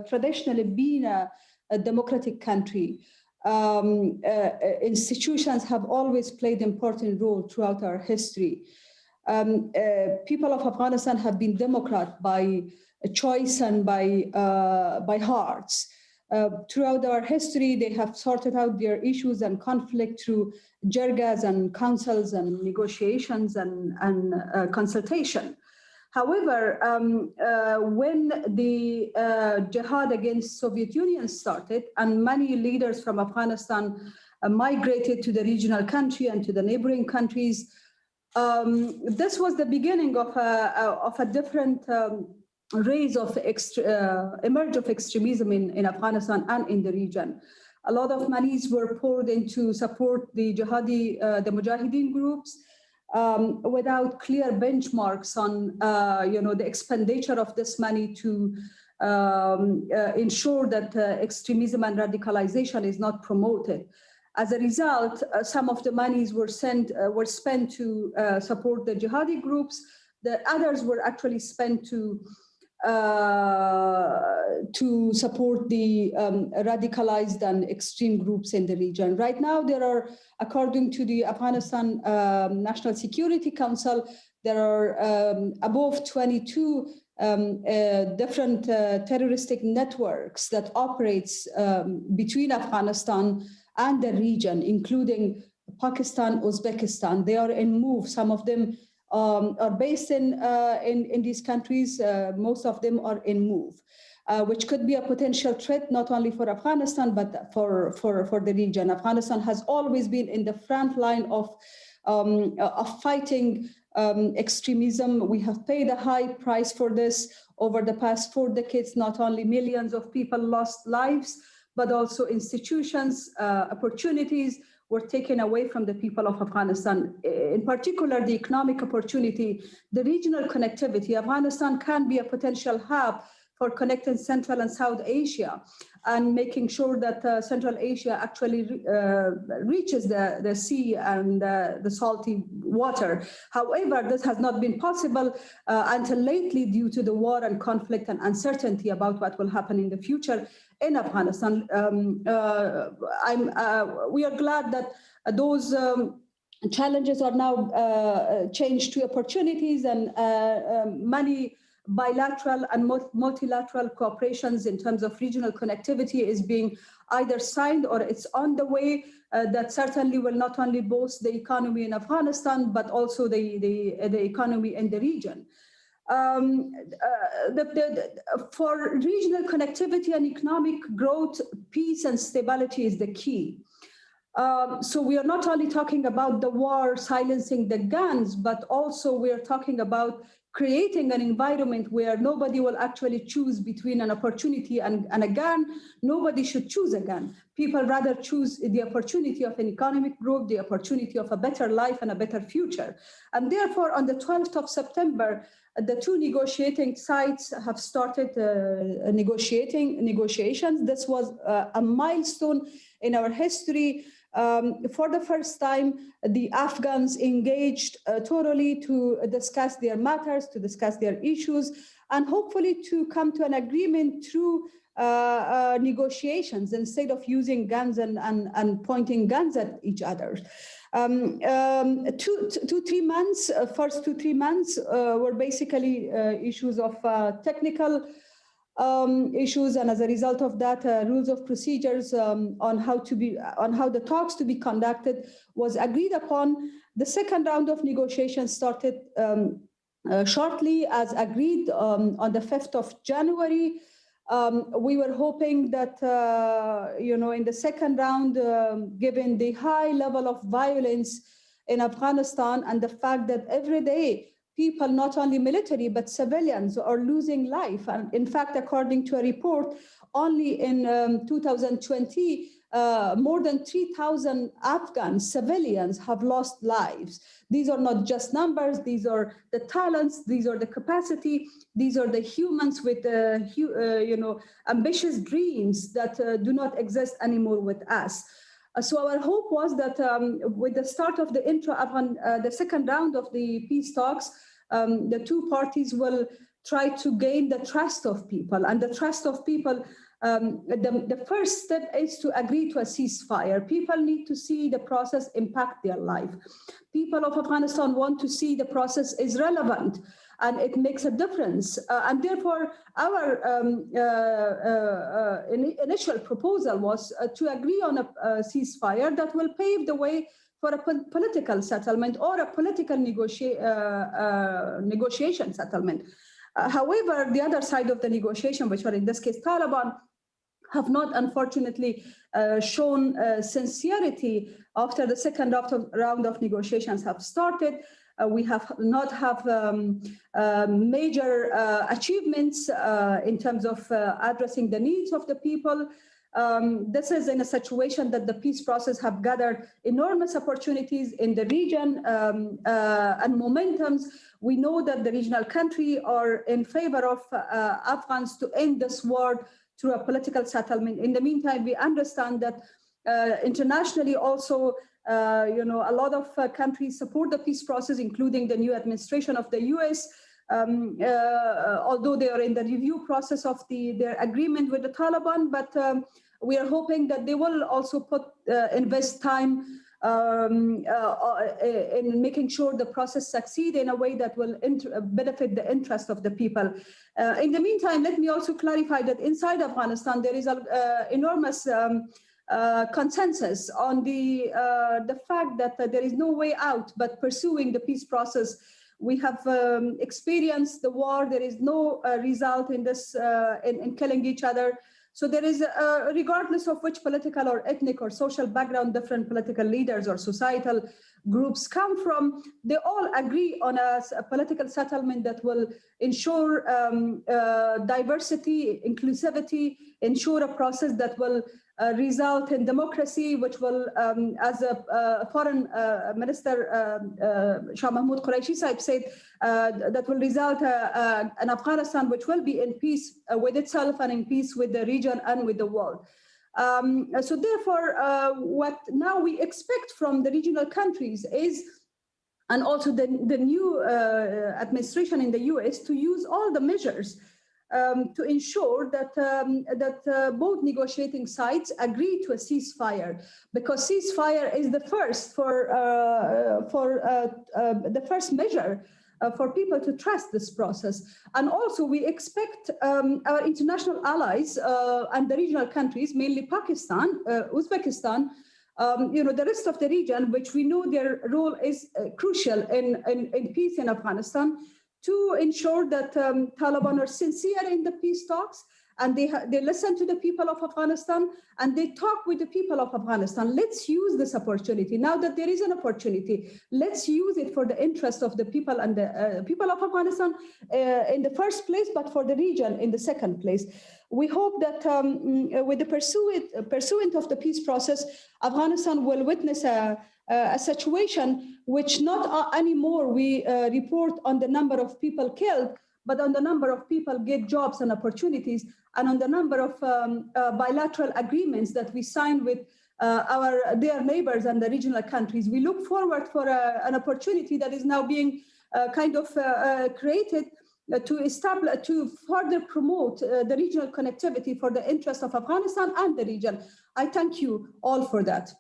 traditionally been a democratic country. Institutions have always played an important role throughout our history. People of Afghanistan have been democrat by choice and by hearts. Throughout our history, they have sorted out their issues and conflict through jirgas and councils and negotiations and consultation. However, when the jihad against Soviet Union started and many leaders from Afghanistan migrated to the regional country and to the neighboring countries, this was the beginning of a different rise of emerge of extremism in Afghanistan and in the region. A lot of monies were poured into support the jihadi, the Mujahideen groups, without clear benchmarks on the expenditure of this money to ensure that extremism and radicalization is not promoted. As a result, some of the monies were spent to support the jihadi groups. The others were actually spent to support the radicalized and extreme groups in the region. Right now, there are, according to the Afghanistan National Security Council, there are above 22 different terroristic networks that operates between Afghanistan and the region, including Pakistan, Uzbekistan. They are in move. Some of them are based in these countries. Most of them are in move, which could be a potential threat not only for Afghanistan but for the region. Afghanistan has always been in the front line of fighting extremism. We have paid a high price for this over the past 4 decades. Not only millions of people lost lives, but also institutions, opportunities were taken away from the people of Afghanistan. In particular, the economic opportunity, the regional connectivity. Afghanistan can be a potential hub for connecting Central and South Asia and making sure that Central Asia actually reaches the sea and the salty water. However, this has not been possible until lately due to the war and conflict and uncertainty about what will happen in the future in Afghanistan. We are glad that those challenges are now changed to opportunities, and many bilateral and multilateral cooperations in terms of regional connectivity is being either signed or it's on the way. That certainly will not only boost the economy in Afghanistan, but also the economy in the region. For regional connectivity and economic growth, peace and stability is the key. So we are not only talking about the war silencing the guns, but also we are talking about creating an environment where nobody will actually choose between an opportunity and a gun. Nobody should choose a gun. People rather choose the opportunity of an economic growth, the opportunity of a better life and a better future. And therefore, on the 12th of September, the two negotiating sides have started negotiations. This was a milestone in our history. For the first time, the Afghans engaged thoroughly to discuss their matters, to discuss their issues, and hopefully to come to an agreement through negotiations instead of using guns and pointing guns at each other. 2-3 months, first 2-3 months were basically issues of technical issues, and as a result of that, rules of procedures on how the talks to be conducted was agreed upon. The second round of negotiations started shortly as agreed on the 5th of January. We were hoping that, in the second round, given the high level of violence in Afghanistan and the fact that every day people, not only military, but civilians are losing life. And in fact, according to a report, only in 2020, more than 3,000 Afghan civilians have lost lives. These are not just numbers, these are the talents, these are the capacity, these are the humans with ambitious dreams that do not exist anymore with us. So our hope was that with the start of the Intra-Afghan, the second round of the peace talks, the two parties will try to gain the trust of people. And the trust of people, the first step is to agree to a ceasefire. People need to see the process impact their life. People of Afghanistan want to see the process is relevant and it makes a difference. And therefore, our initial proposal was to agree on a ceasefire that will pave the way for a political settlement or a political negotiation settlement. However, the other side of the negotiation, which are in this case Taliban, have not, unfortunately, shown sincerity after the second round of negotiations have started. We have not have major achievements in terms of addressing the needs of the people. This is in a situation that the peace process have gathered enormous opportunities in the region and momentums. We know that the regional countries are in favor of Afghans to end this war through a political settlement. In the meantime, we understand that internationally also, a lot of countries support the peace process, including the new administration of the US, although they are in the review process of their agreement with the Taliban. But we are hoping that they will also invest time in making sure the process succeed in a way that will benefit the interest of the people. In the meantime, let me also clarify that inside Afghanistan, there is an enormous consensus on the fact that there is no way out but pursuing the peace process. We have experienced the war. There is no result in this, in killing each other. So there is, regardless of which political or ethnic or social background different political leaders or societal groups come from, they all agree on a political settlement that will ensure diversity, inclusivity, ensure a process that will result in democracy, which will, as a foreign minister, Shah Mahmoud Qureshi Saib said, that will result in Afghanistan, which will be in peace with itself and in peace with the region and with the world. So therefore, what now we expect from the regional countries is, and also the new administration in the US, to use all the measures to ensure that both negotiating sides agree to a ceasefire, because ceasefire is the first the first measure for people to trust this process. And also we expect our international allies and the regional countries, mainly Pakistan, Uzbekistan, the rest of the region, which we know their role is crucial in peace in Afghanistan, to ensure that Taliban are sincere in the peace talks, and they listen to the people of Afghanistan, and they talk with the people of Afghanistan. Let's use this opportunity. Now that there is an opportunity, let's use it for the interest of the people and the people of Afghanistan in the first place, but for the region in the second place. We hope that with the pursuant of the peace process, Afghanistan will witness a situation which not anymore we report on the number of people killed, but on the number of people get jobs and opportunities, and on the number of bilateral agreements that we signed with their neighbors and the regional countries. We look forward for an opportunity that is now being created to further promote the regional connectivity for the interest of Afghanistan and the region. I thank you all for that.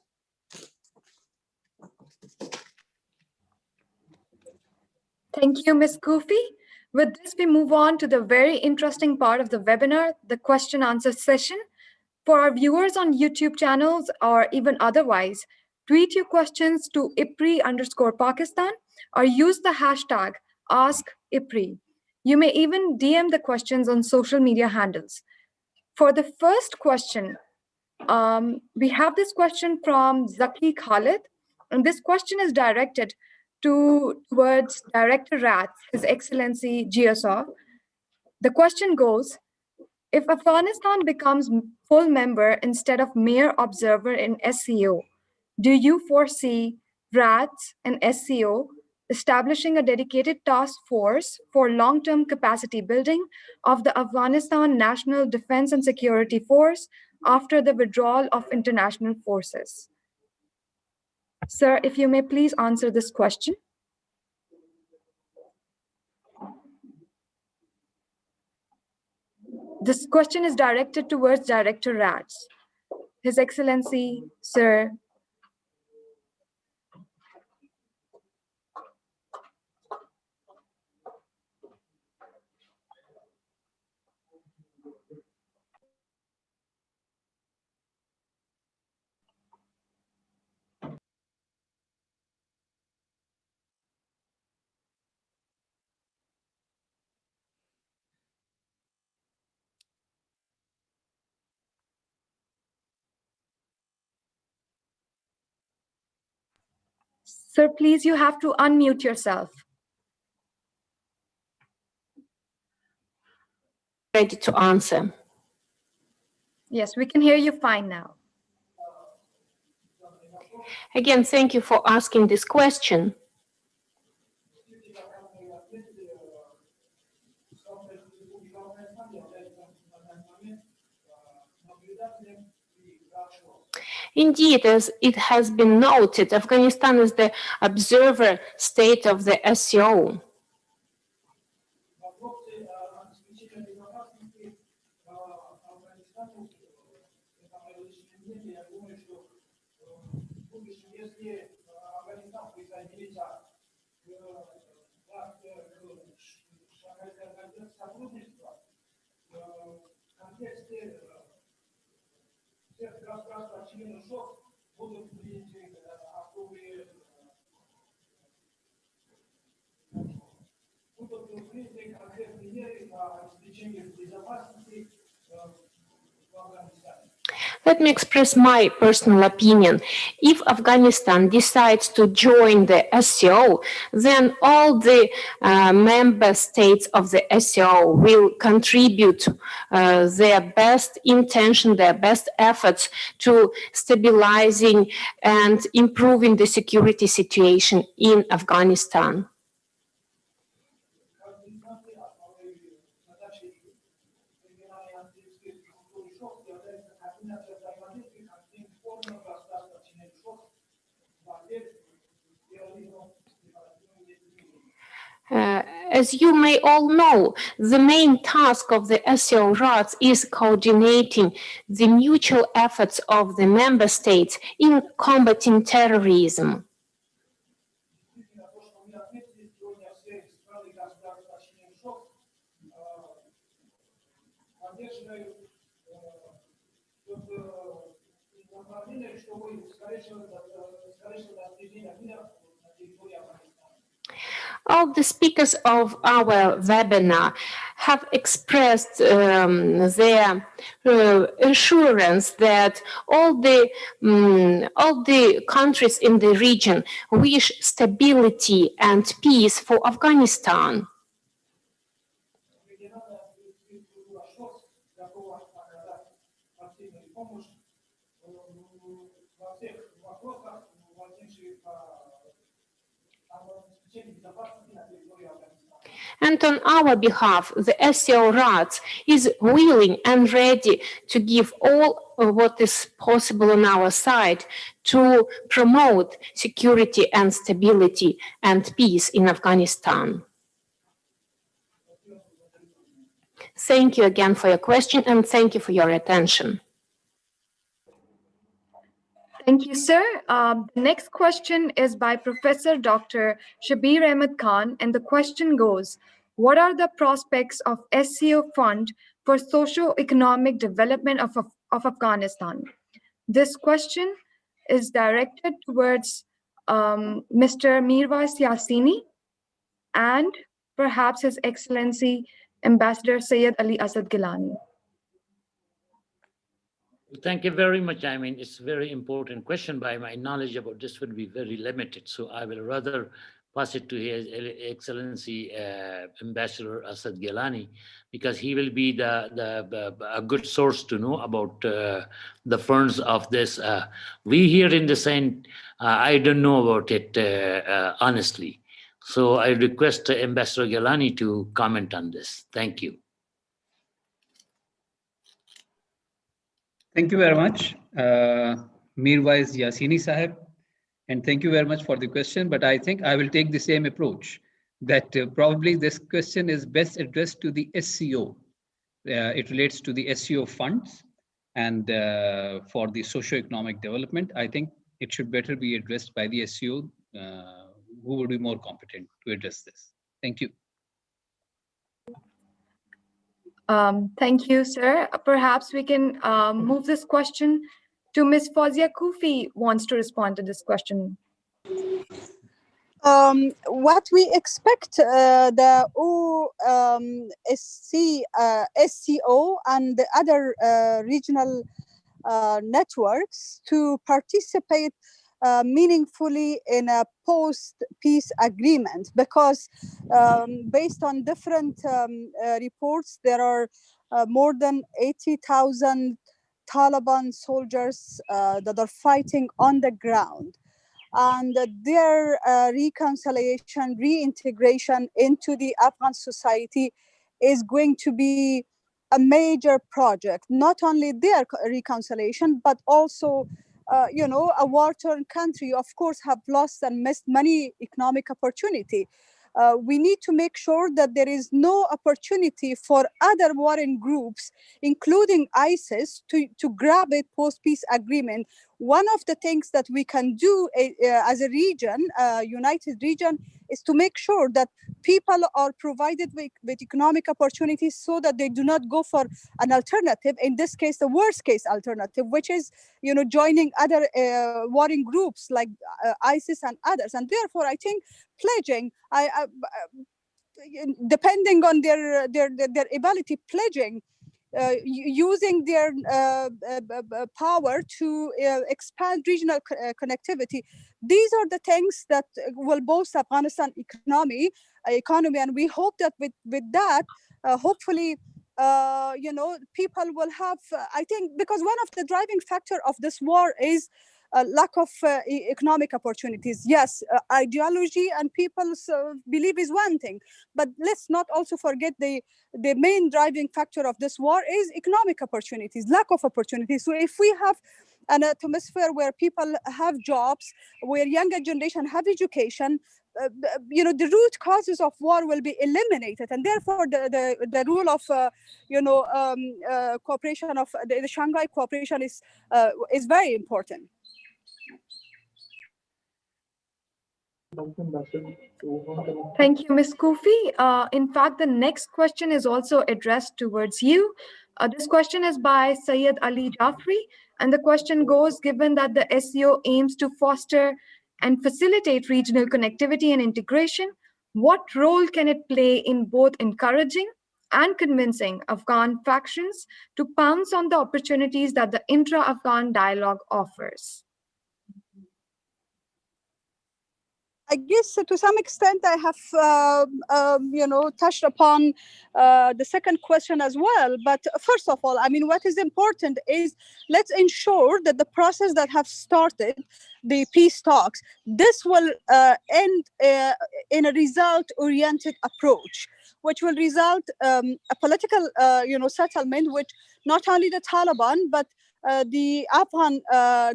Thank you, Ms. Kufi. With this, we move on to the very interesting part of the webinar, the question answer session. For our viewers on YouTube channels or even otherwise, tweet your questions to IPRI_Pakistan or use the hashtag AskIPRI. You may even DM the questions on social media handles. For the first question, we have this question from Zaki Khalid, and this question is directed towards Director Rats, His Excellency GSOF. The question goes, if Afghanistan becomes full member instead of mere observer in SCO, do you foresee RATS and SCO establishing a dedicated task force for long-term capacity building of the Afghanistan National Defense and Security Force after the withdrawal of international forces? Sir, if you may please answer this question. This question is directed towards Director Rats. His Excellency, Sir. Sir, please, you have to unmute yourself. Ready to answer. Yes, we can hear you fine now. Again, thank you for asking this question. Indeed, as it has been noted, Afghanistan is the observer state of the SCO. Let me express my personal opinion. If Afghanistan decides to join the SCO, then all the member states of the SCO will contribute their best intention, their best efforts to stabilizing and improving the security situation in Afghanistan. As you may all know, the main task of the SCO RATS is coordinating the mutual efforts of the member states in combating terrorism. All the speakers of our webinar have expressed their assurance that all the countries in the region wish stability and peace for Afghanistan. And on our behalf, the SCO RATS is willing and ready to give all what is possible on our side to promote security and stability and peace in Afghanistan. Thank you again for your question and thank you for your attention. Thank you, sir. The next question is by Professor Dr. Shabir Ahmed Khan, and the question goes, what are the prospects of SCO Fund for socio-economic development of Afghanistan? This question is directed towards Mr. Mirwais Yassini and perhaps His Excellency Ambassador Syed Ali Asad Gilani. Thank you very much. I mean, it's a very important question, but my knowledge about this would be very limited. So I will rather pass it to His Excellency Ambassador Asad Gilani, because he will be a good source to know about the funds of this. We here in the Senate, I don't know about it honestly. So I request Ambassador Gilani to comment on this. Thank you. Thank you very much, Mirwais Yassini Sahib. And thank you very much for the question, but I think I will take the same approach, that probably this question is best addressed to the SCO. It relates to the SCO funds, and for the socio-economic development, I think it should better be addressed by the SCO, who would be more competent to address this. Thank you. Thank you, sir. Perhaps we can move this question to Ms. Fawzia Kufi wants to respond to this question. What we expect the SCO and the other regional networks to participate meaningfully in a post-peace agreement, because based on different reports, there are more than 80,000 Taliban soldiers that are fighting on the ground, and their reconciliation, reintegration into the Afghan society is going to be a major project. Not only their reconciliation, but also a war-torn country, of course, have lost and missed many economic opportunity. We need to make sure that there is no opportunity for other warring groups, including ISIS, to grab a post-peace agreement. One of the things that we can do as a region, united region, is to make sure that people are provided with economic opportunities so that they do not go for an alternative, in this case, the worst case alternative, which is, joining other warring groups like ISIS and others. And therefore, I think pledging, depending on their ability, pledging, using their power to expand regional connectivity. These are the things that will boost Afghanistan economy, and we hope that with that, hopefully, people will have, I think, because one of the driving factor of this war is lack of economic opportunities. Yes, ideology and people's belief is one thing, but let's not also forget the main driving factor of this war is economic opportunities, lack of opportunities. So if we have an atmosphere where people have jobs, where younger generation have education, the root causes of war will be eliminated, and therefore the rule of cooperation of the Shanghai cooperation is very important. Thank you, Ms. Kufi. In fact, the next question is also addressed towards you. This question is by Syed Ali Jafri, and the question goes, given that the SCO aims to foster and facilitate regional connectivity and integration, what role can it play in both encouraging and convincing Afghan factions to pounce on the opportunities that the intra-Afghan dialogue offers? I guess to some extent I have, touched upon the second question as well. But first of all, I mean, what is important is let's ensure that the process that have started, the peace talks, this will end in a result-oriented approach, which will result a political, settlement, which not only the Taliban, but the Afghan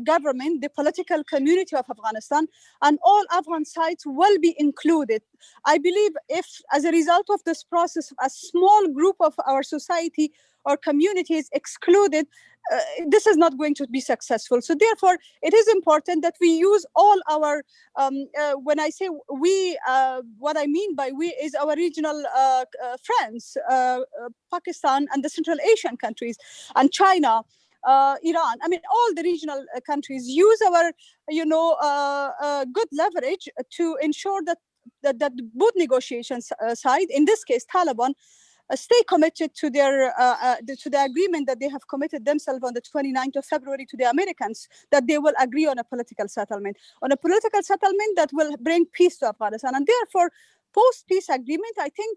government, the political community of Afghanistan, and all Afghan sides will be included. I believe if, as a result of this process, a small group of our society or community is excluded, this is not going to be successful. So therefore, it is important that we use all our, when I say we, what I mean by we is our regional friends, Pakistan and the Central Asian countries and China, Iran. I mean, all the regional countries use our, good leverage to ensure that both negotiations side, in this case, Taliban, stay committed to their to the agreement that they have committed themselves on the 29th of February to the Americans, that they will agree on a political settlement that will bring peace to Afghanistan. And therefore, post-peace agreement, I think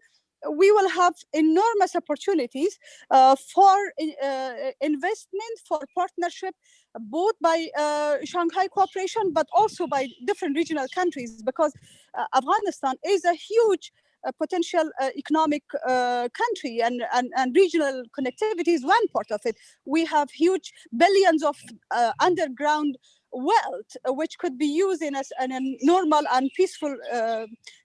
we will have enormous opportunities for investment, for partnership, both by Shanghai cooperation, but also by different regional countries, because Afghanistan is a huge potential economic country, and regional connectivity is one part of it. We have huge billions of underground wealth, which could be used in a normal and peaceful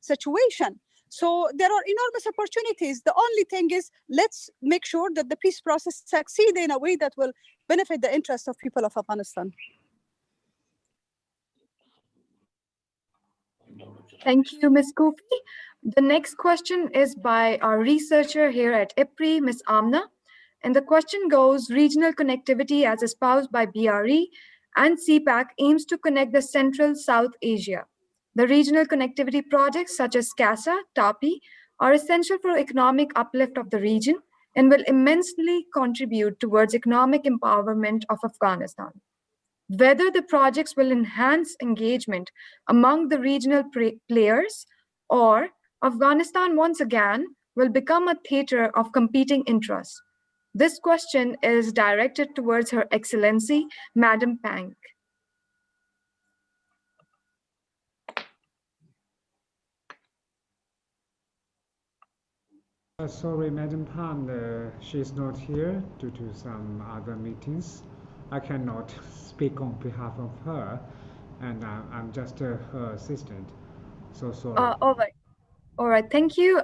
situation. So there are enormous opportunities. The only thing is, let's make sure that the peace process succeeds in a way that will benefit the interests of people of Afghanistan. Thank you, Ms. Kufi. The next question is by our researcher here at IPRI, Ms. Amna. And the question goes, regional connectivity as espoused by BRE and CPAC aims to connect the Central South Asia. The regional connectivity projects such as CASA, TAPI are essential for economic uplift of the region and will immensely contribute towards economic empowerment of Afghanistan. Whether the projects will enhance engagement among the regional players, or Afghanistan once again will become a theater of competing interests. This question is directed towards Her Excellency, Madam Pang. Sorry, Madam Pan, she's not here due to some other meetings. I cannot speak on behalf of her, and I'm just her assistant. So sorry. All right, thank you.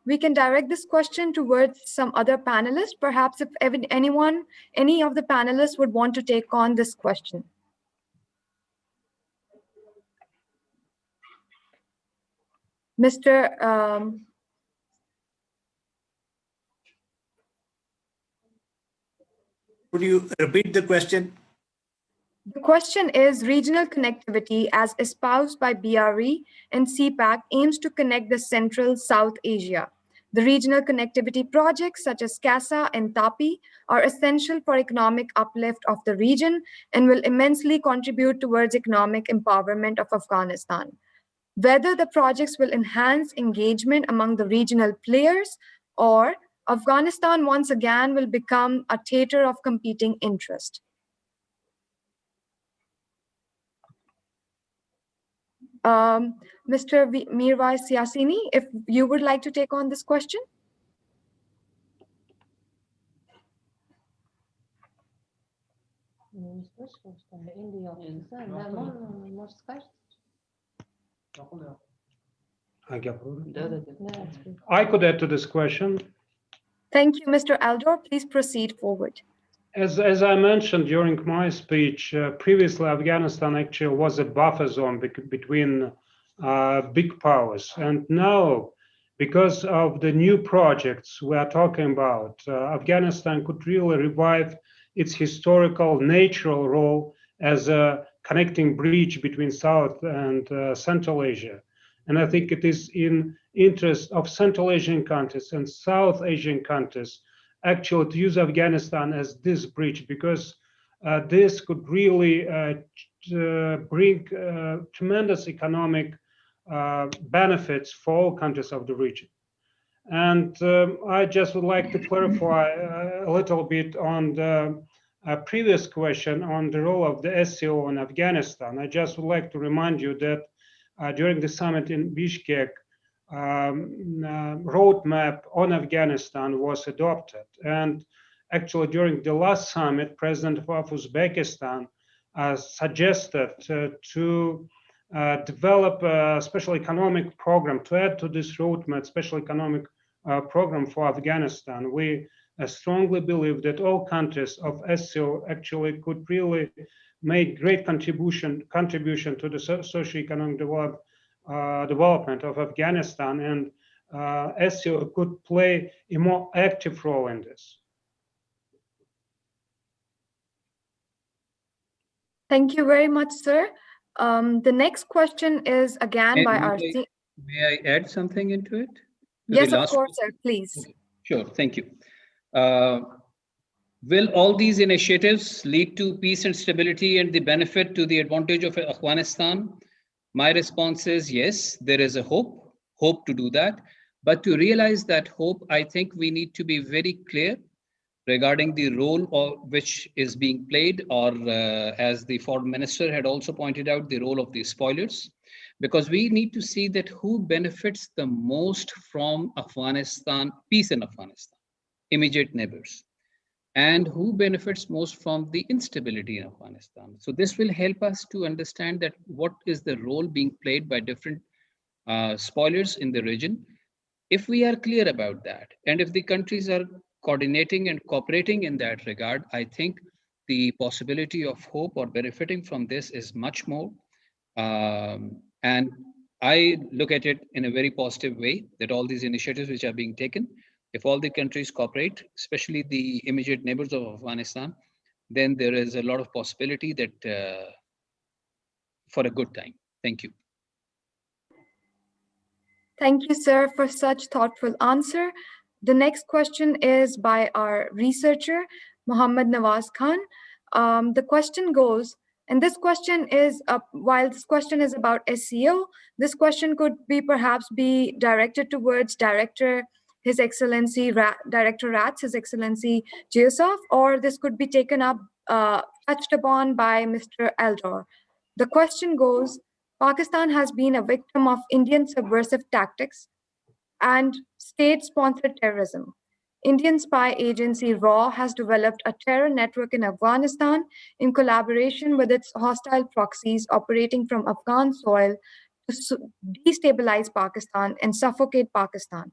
We can direct this question towards some other panelists. Perhaps if any of the panelists would want to take on this question. Mr. Could you repeat the question? The question is, regional connectivity as espoused by BRE and CPAC aims to connect the Central South Asia. The regional connectivity projects such as CASA and TAPI are essential for economic uplift of the region and will immensely contribute towards economic empowerment of Afghanistan. Whether the projects will enhance engagement among the regional players, or Afghanistan once again will become a theater of competing interest. Mr. Mirwais Yasini, if you would like to take on this question. I could add to this question. Thank you, Mr. Eldor. Please proceed forward. As I mentioned during my speech, previously Afghanistan actually was a buffer zone between big powers. And now, because of the new projects we are talking about, Afghanistan could really revive its historical, natural role as a connecting bridge between South and Central Asia. And I think it is in interest of Central Asian countries and South Asian countries actually to use Afghanistan as this bridge, because this could really bring tremendous economic benefits for all countries of the region. And I just would like to clarify a little bit on the previous question on the role of the SCO in Afghanistan. I just would like to remind you that during the summit in Bishkek, roadmap on Afghanistan was adopted, and Actually, during the last summit, President of Uzbekistan suggested to develop a special economic program to add to this roadmap, special economic program for Afghanistan. We strongly believe that all countries of SCO actually could really make great contribution to the socio-economic development of Afghanistan, and SCO could play a more active role in this. Thank you very much, sir. The next question is again by our... May I add something into it? Yes, of course, sir, please. Okay. Sure, thank you. Will all these initiatives lead to peace and stability and the benefit to the advantage of Afghanistan? My response is yes, there is a hope to do that. But to realize that hope, I think we need to be very clear regarding the role which is being played, or as the foreign minister had also pointed out, the role of the spoilers, because we need to see that who benefits the most from Afghanistan, peace in Afghanistan, immediate neighbors, and who benefits most from the instability in Afghanistan. So this will help us to understand that what is the role being played by different spoilers in the region. If we are clear about that, and if the countries are coordinating and cooperating in that regard, I think the possibility of hope or benefiting from this is much more. And I look at it in a very positive way, that all these initiatives which are being taken, if all the countries cooperate, especially the immediate neighbors of Afghanistan, then there is a lot of possibility that for a good time. Thank you. Thank you, sir, for such thoughtful answer. The next question is by our researcher, Mohammad Nawaz Khan. The question goes, and this question is, while this question is about SCO, this question could be perhaps be directed towards Director His Excellency, Director Rats, His Excellency Giosov, or this could be taken up, touched upon by Mr. Eldor. The question goes, Pakistan has been a victim of Indian subversive tactics and state-sponsored terrorism. Indian spy agency RAW has developed a terror network in Afghanistan in collaboration with its hostile proxies operating from Afghan soil to destabilize Pakistan and suffocate Pakistan.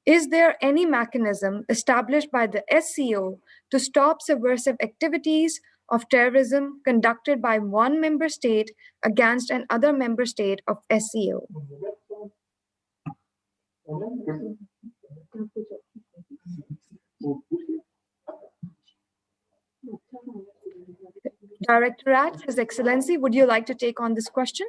Is there any mechanism established by the SCO to stop subversive activities of terrorism conducted by one member state against another member state of SCO? Director Rats, His Excellency, would you like to take on this question?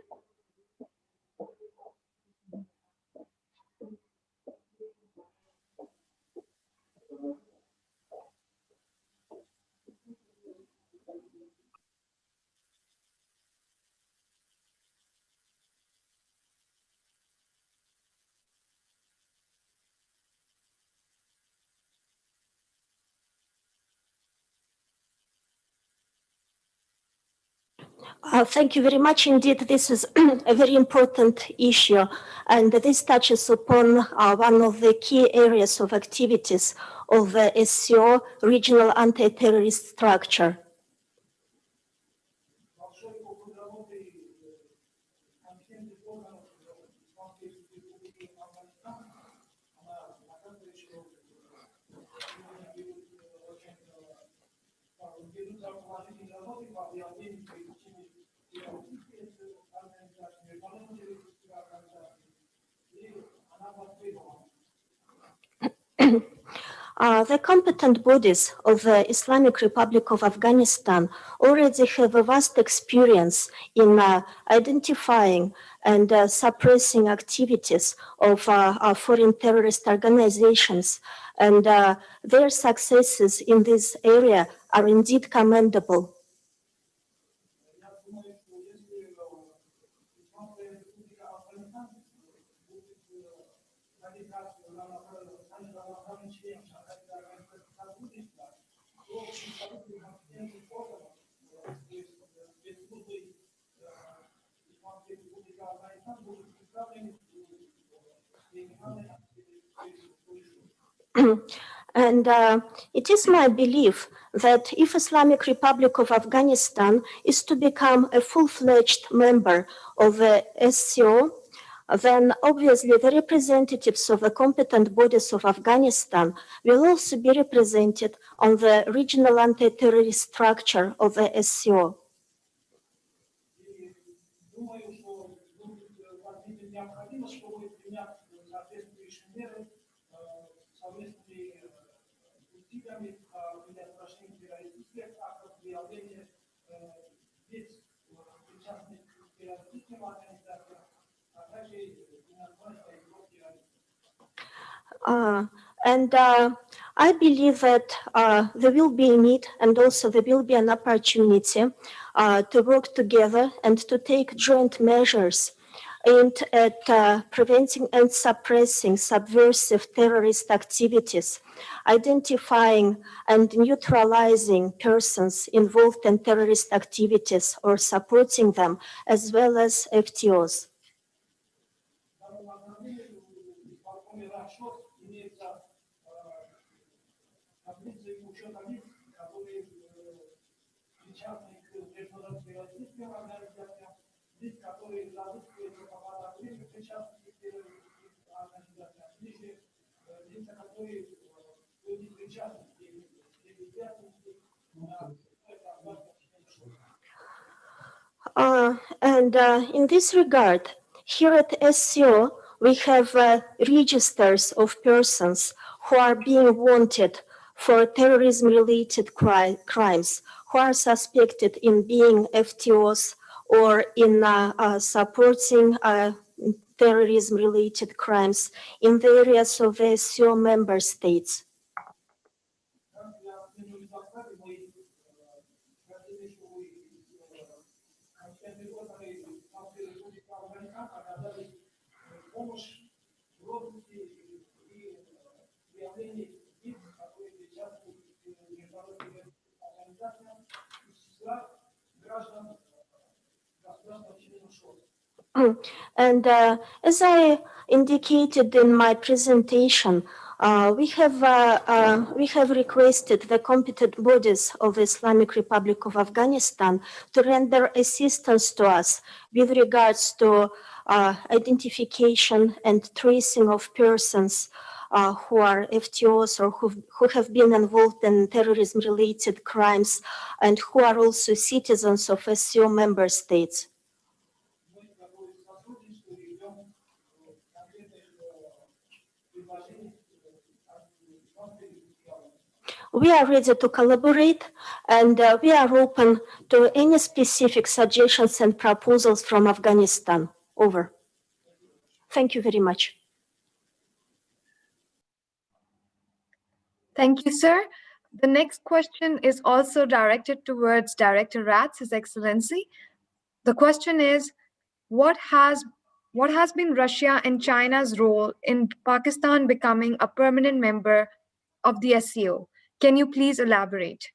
Thank you very much indeed. This is a very important issue, and this touches upon one of the key areas of activities of the SCO regional anti-terrorist structure. The competent bodies of the Islamic Republic of Afghanistan already have a vast experience in identifying and suppressing activities of foreign terrorist organizations, and their successes in this area are indeed commendable. And it is my belief that if Islamic Republic of Afghanistan is to become a full-fledged member of the SCO, then obviously the representatives of the competent bodies of Afghanistan will also be represented on the regional anti-terrorist structure of the SCO. I believe that there will be a need and also there will be an opportunity to work together and to take joint measures aimed at preventing and suppressing subversive terrorist activities, identifying and neutralizing persons involved in terrorist activities or supporting them, as well as FTOs. In this regard, here at SCO, we have registers of persons who are being wanted for terrorism-related crimes, who are suspected in being FTOs or in supporting terrorism-related crimes in the areas of the SCO member states. And as I indicated in my presentation, we have requested the competent bodies of the Islamic Republic of Afghanistan to render assistance to us with regards to identification and tracing of persons who are FTOs or who have been involved in terrorism-related crimes and who are also citizens of SCO member states. We are ready to collaborate, and we are open to any specific suggestions and proposals from Afghanistan. Over. Thank you very much. Thank you, sir. The next question is also directed towards Director Rats, His Excellency. The question is, what has been Russia and China's role in Pakistan becoming a permanent member of the SCO? Can you please elaborate?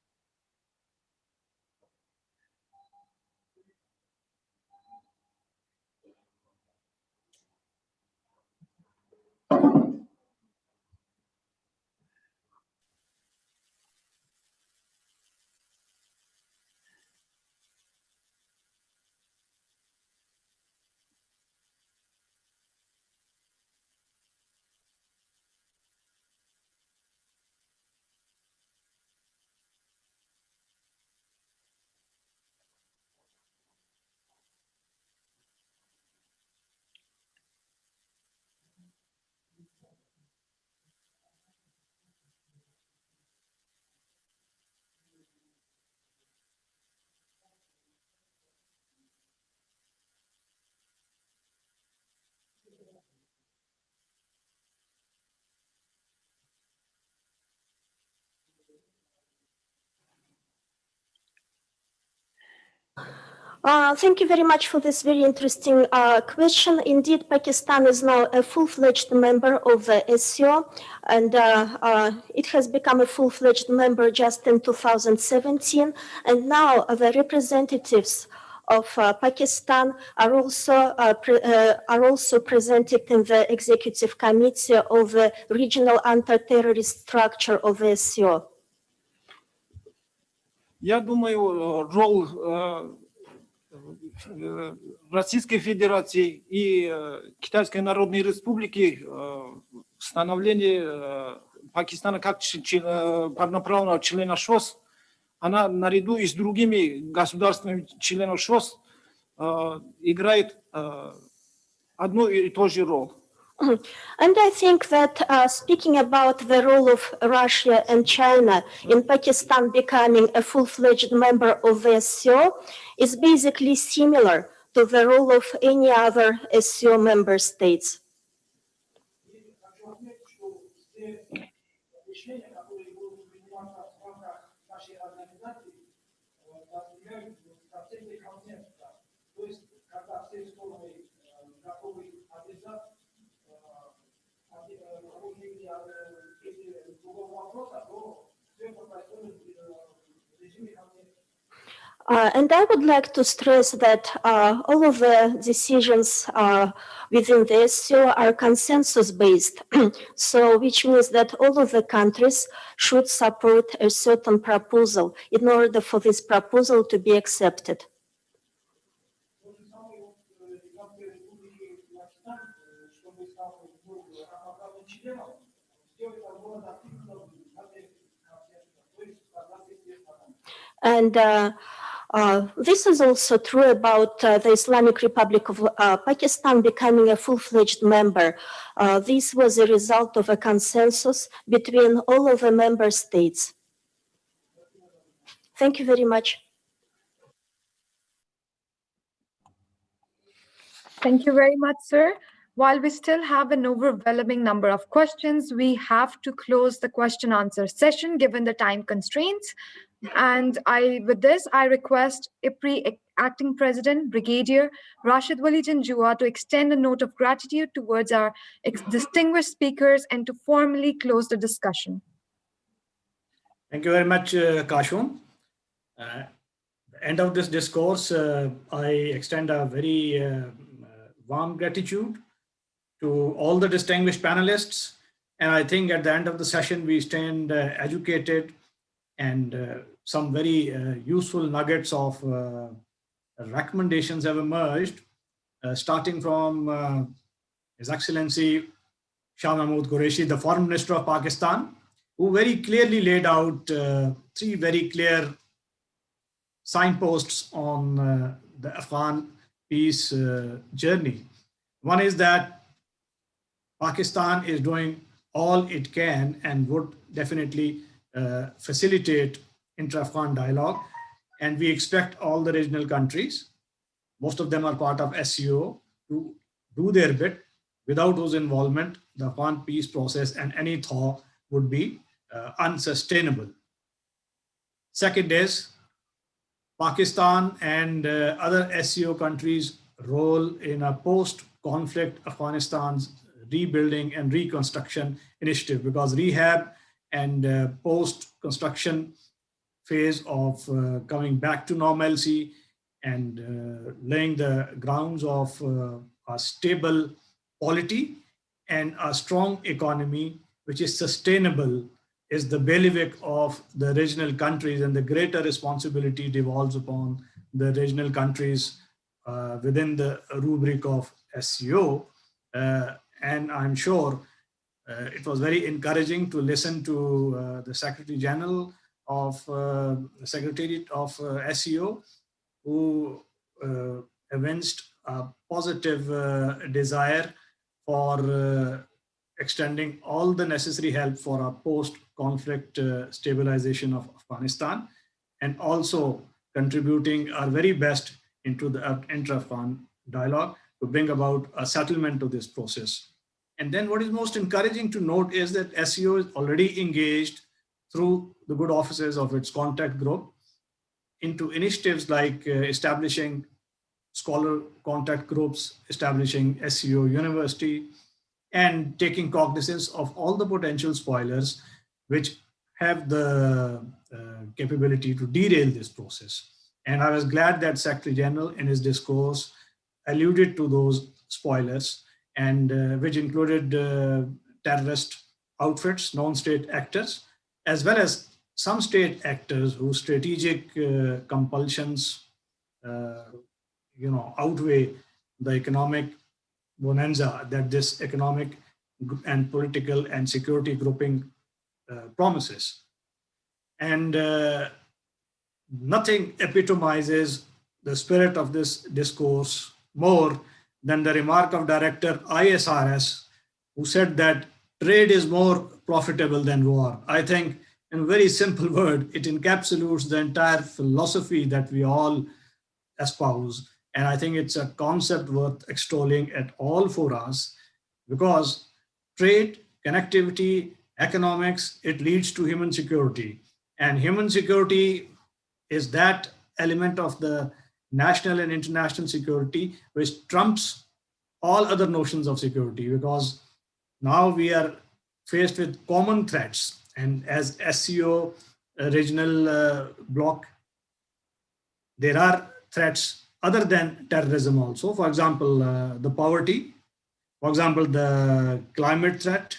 Thank you very much for this very interesting question. Indeed, Pakistan is now a full-fledged member of the SCO, and it has become a full-fledged member just in 2017. And now the representatives of Pakistan are also presented in the executive committee of the regional anti-terrorist structure of the SCO. Я думаю, роль Российской Федерации и Китайской Народной Республики в становлении Пакистана как полноправного члена ШОС, она наряду и с другими государствами членов ШОС играет одну и ту же роль. And I think that speaking about the role of Russia and China in Pakistan becoming a full-fledged member of the SCO is basically similar to the role of any other SCO member states. And I would like to stress that all of the decisions within the SCO are consensus-based, so which means that all of the countries should support a certain proposal in order for this proposal to be accepted. And this is also true about the Islamic Republic of Pakistan becoming a full-fledged member. This was a result of a consensus between all of the member states. Thank you very much. Thank you very much, sir. While we still have an overwhelming number of questions, we have to close the question-answer session given the time constraints. And with this, I request IPRI Acting President, Brigadier Rashid Wali Janjua to extend a note of gratitude towards our distinguished speakers and to formally close the discussion. Thank you very much, Kashun. At the end of this discourse, I extend a very warm gratitude to all the distinguished panelists. And I think at the end of the session, we stand educated and some very useful nuggets of recommendations have emerged, starting from His Excellency Shah Mahmood Qureshi, the Foreign Minister of Pakistan, who very clearly laid out three very clear signposts on the Afghan peace journey. One is that Pakistan is doing all it can and would definitely facilitate intra-Afghan dialogue. And we expect all the regional countries, most of them are part of SCO, to do their bit. Without whose involvement, the Afghan peace process and any thaw would be unsustainable. Second is Pakistan and other SCO countries' role in a post-conflict Afghanistan's rebuilding and reconstruction initiative, because rehab and post-construction phase of coming back to normalcy and laying the grounds of a stable polity and a strong economy which is sustainable is the bailiwick of the regional countries, and the greater responsibility devolves upon the regional countries within the rubric of SCO. And I'm sure it was very encouraging to listen to the Secretary General of the Secretariat of SCO, who evinced a positive desire for extending all the necessary help for a post-conflict stabilization of Afghanistan, and also contributing our very best into the intra-Afghan dialogue to bring about a settlement to this process. And then what is most encouraging to note is that SCO is already engaged through the good offices of its contact group into initiatives like establishing scholar contact groups, establishing SCO University, and taking cognizance of all the potential spoilers which have the capability to derail this process. And I was glad that Secretary General in his discourse alluded to those spoilers, and which included terrorist outfits, non-state actors, as well as some state actors whose strategic compulsions outweigh the economic bonanza that this economic and political and security grouping promises. And nothing epitomizes the spirit of this discourse more than the remark of Director ISRS, who said that trade is more profitable than war. I think, in a very simple word, it encapsulates the entire philosophy that we all espouse. And I think it's a concept worth extolling at all for us, because trade, connectivity, economics, it leads to human security. And human security is that element of the national and international security which trumps all other notions of security, because now we are faced with common threats. And as SCO regional bloc, there are threats other than terrorism also. For example, the poverty, for example, the climate threat,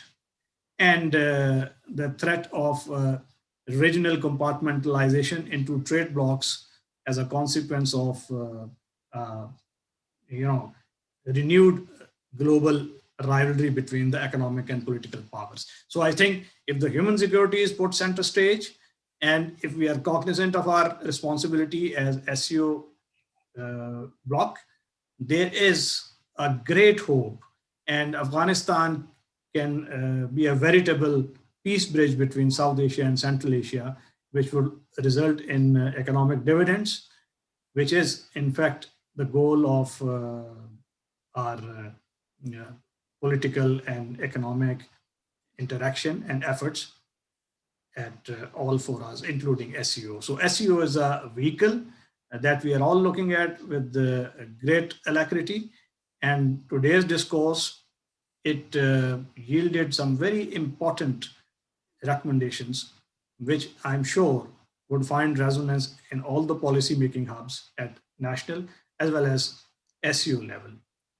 and the threat of regional compartmentalization into trade blocs as a consequence of renewed global rivalry between the economic and political powers. So I think if the human security is put center stage, and if we are cognizant of our responsibility as SCO bloc, there is a great hope, and Afghanistan can be a veritable peace bridge between South Asia and Central Asia, which would result in economic dividends, which is in fact the goal of our political and economic interaction and efforts at all forums, including SCO. So SCO is a vehicle that we are all looking at with great alacrity. And today's discourse, it yielded some very important recommendations, which I'm sure would find resonance in all the policy-making hubs at national as well as SCO level.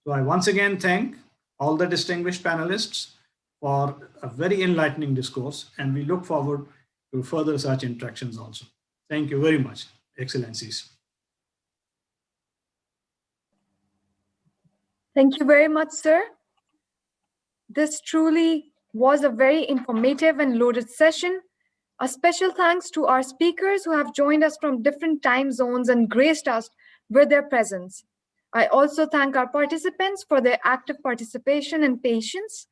So I once again thank all the distinguished panelists for a very enlightening discourse, and we look forward to further such interactions also. Thank you very much, Excellencies. Thank you very much, sir. This truly was a very informative and loaded session. A special thanks to our speakers who have joined us from different time zones and graced us with their presence. I also thank our participants for their active participation and patience.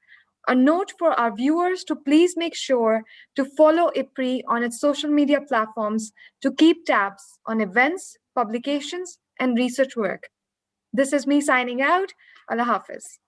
A note for our viewers to please make sure to follow IPRI on its social media platforms to keep tabs on events, publications, and research work. This is me signing out. Allah Hafiz.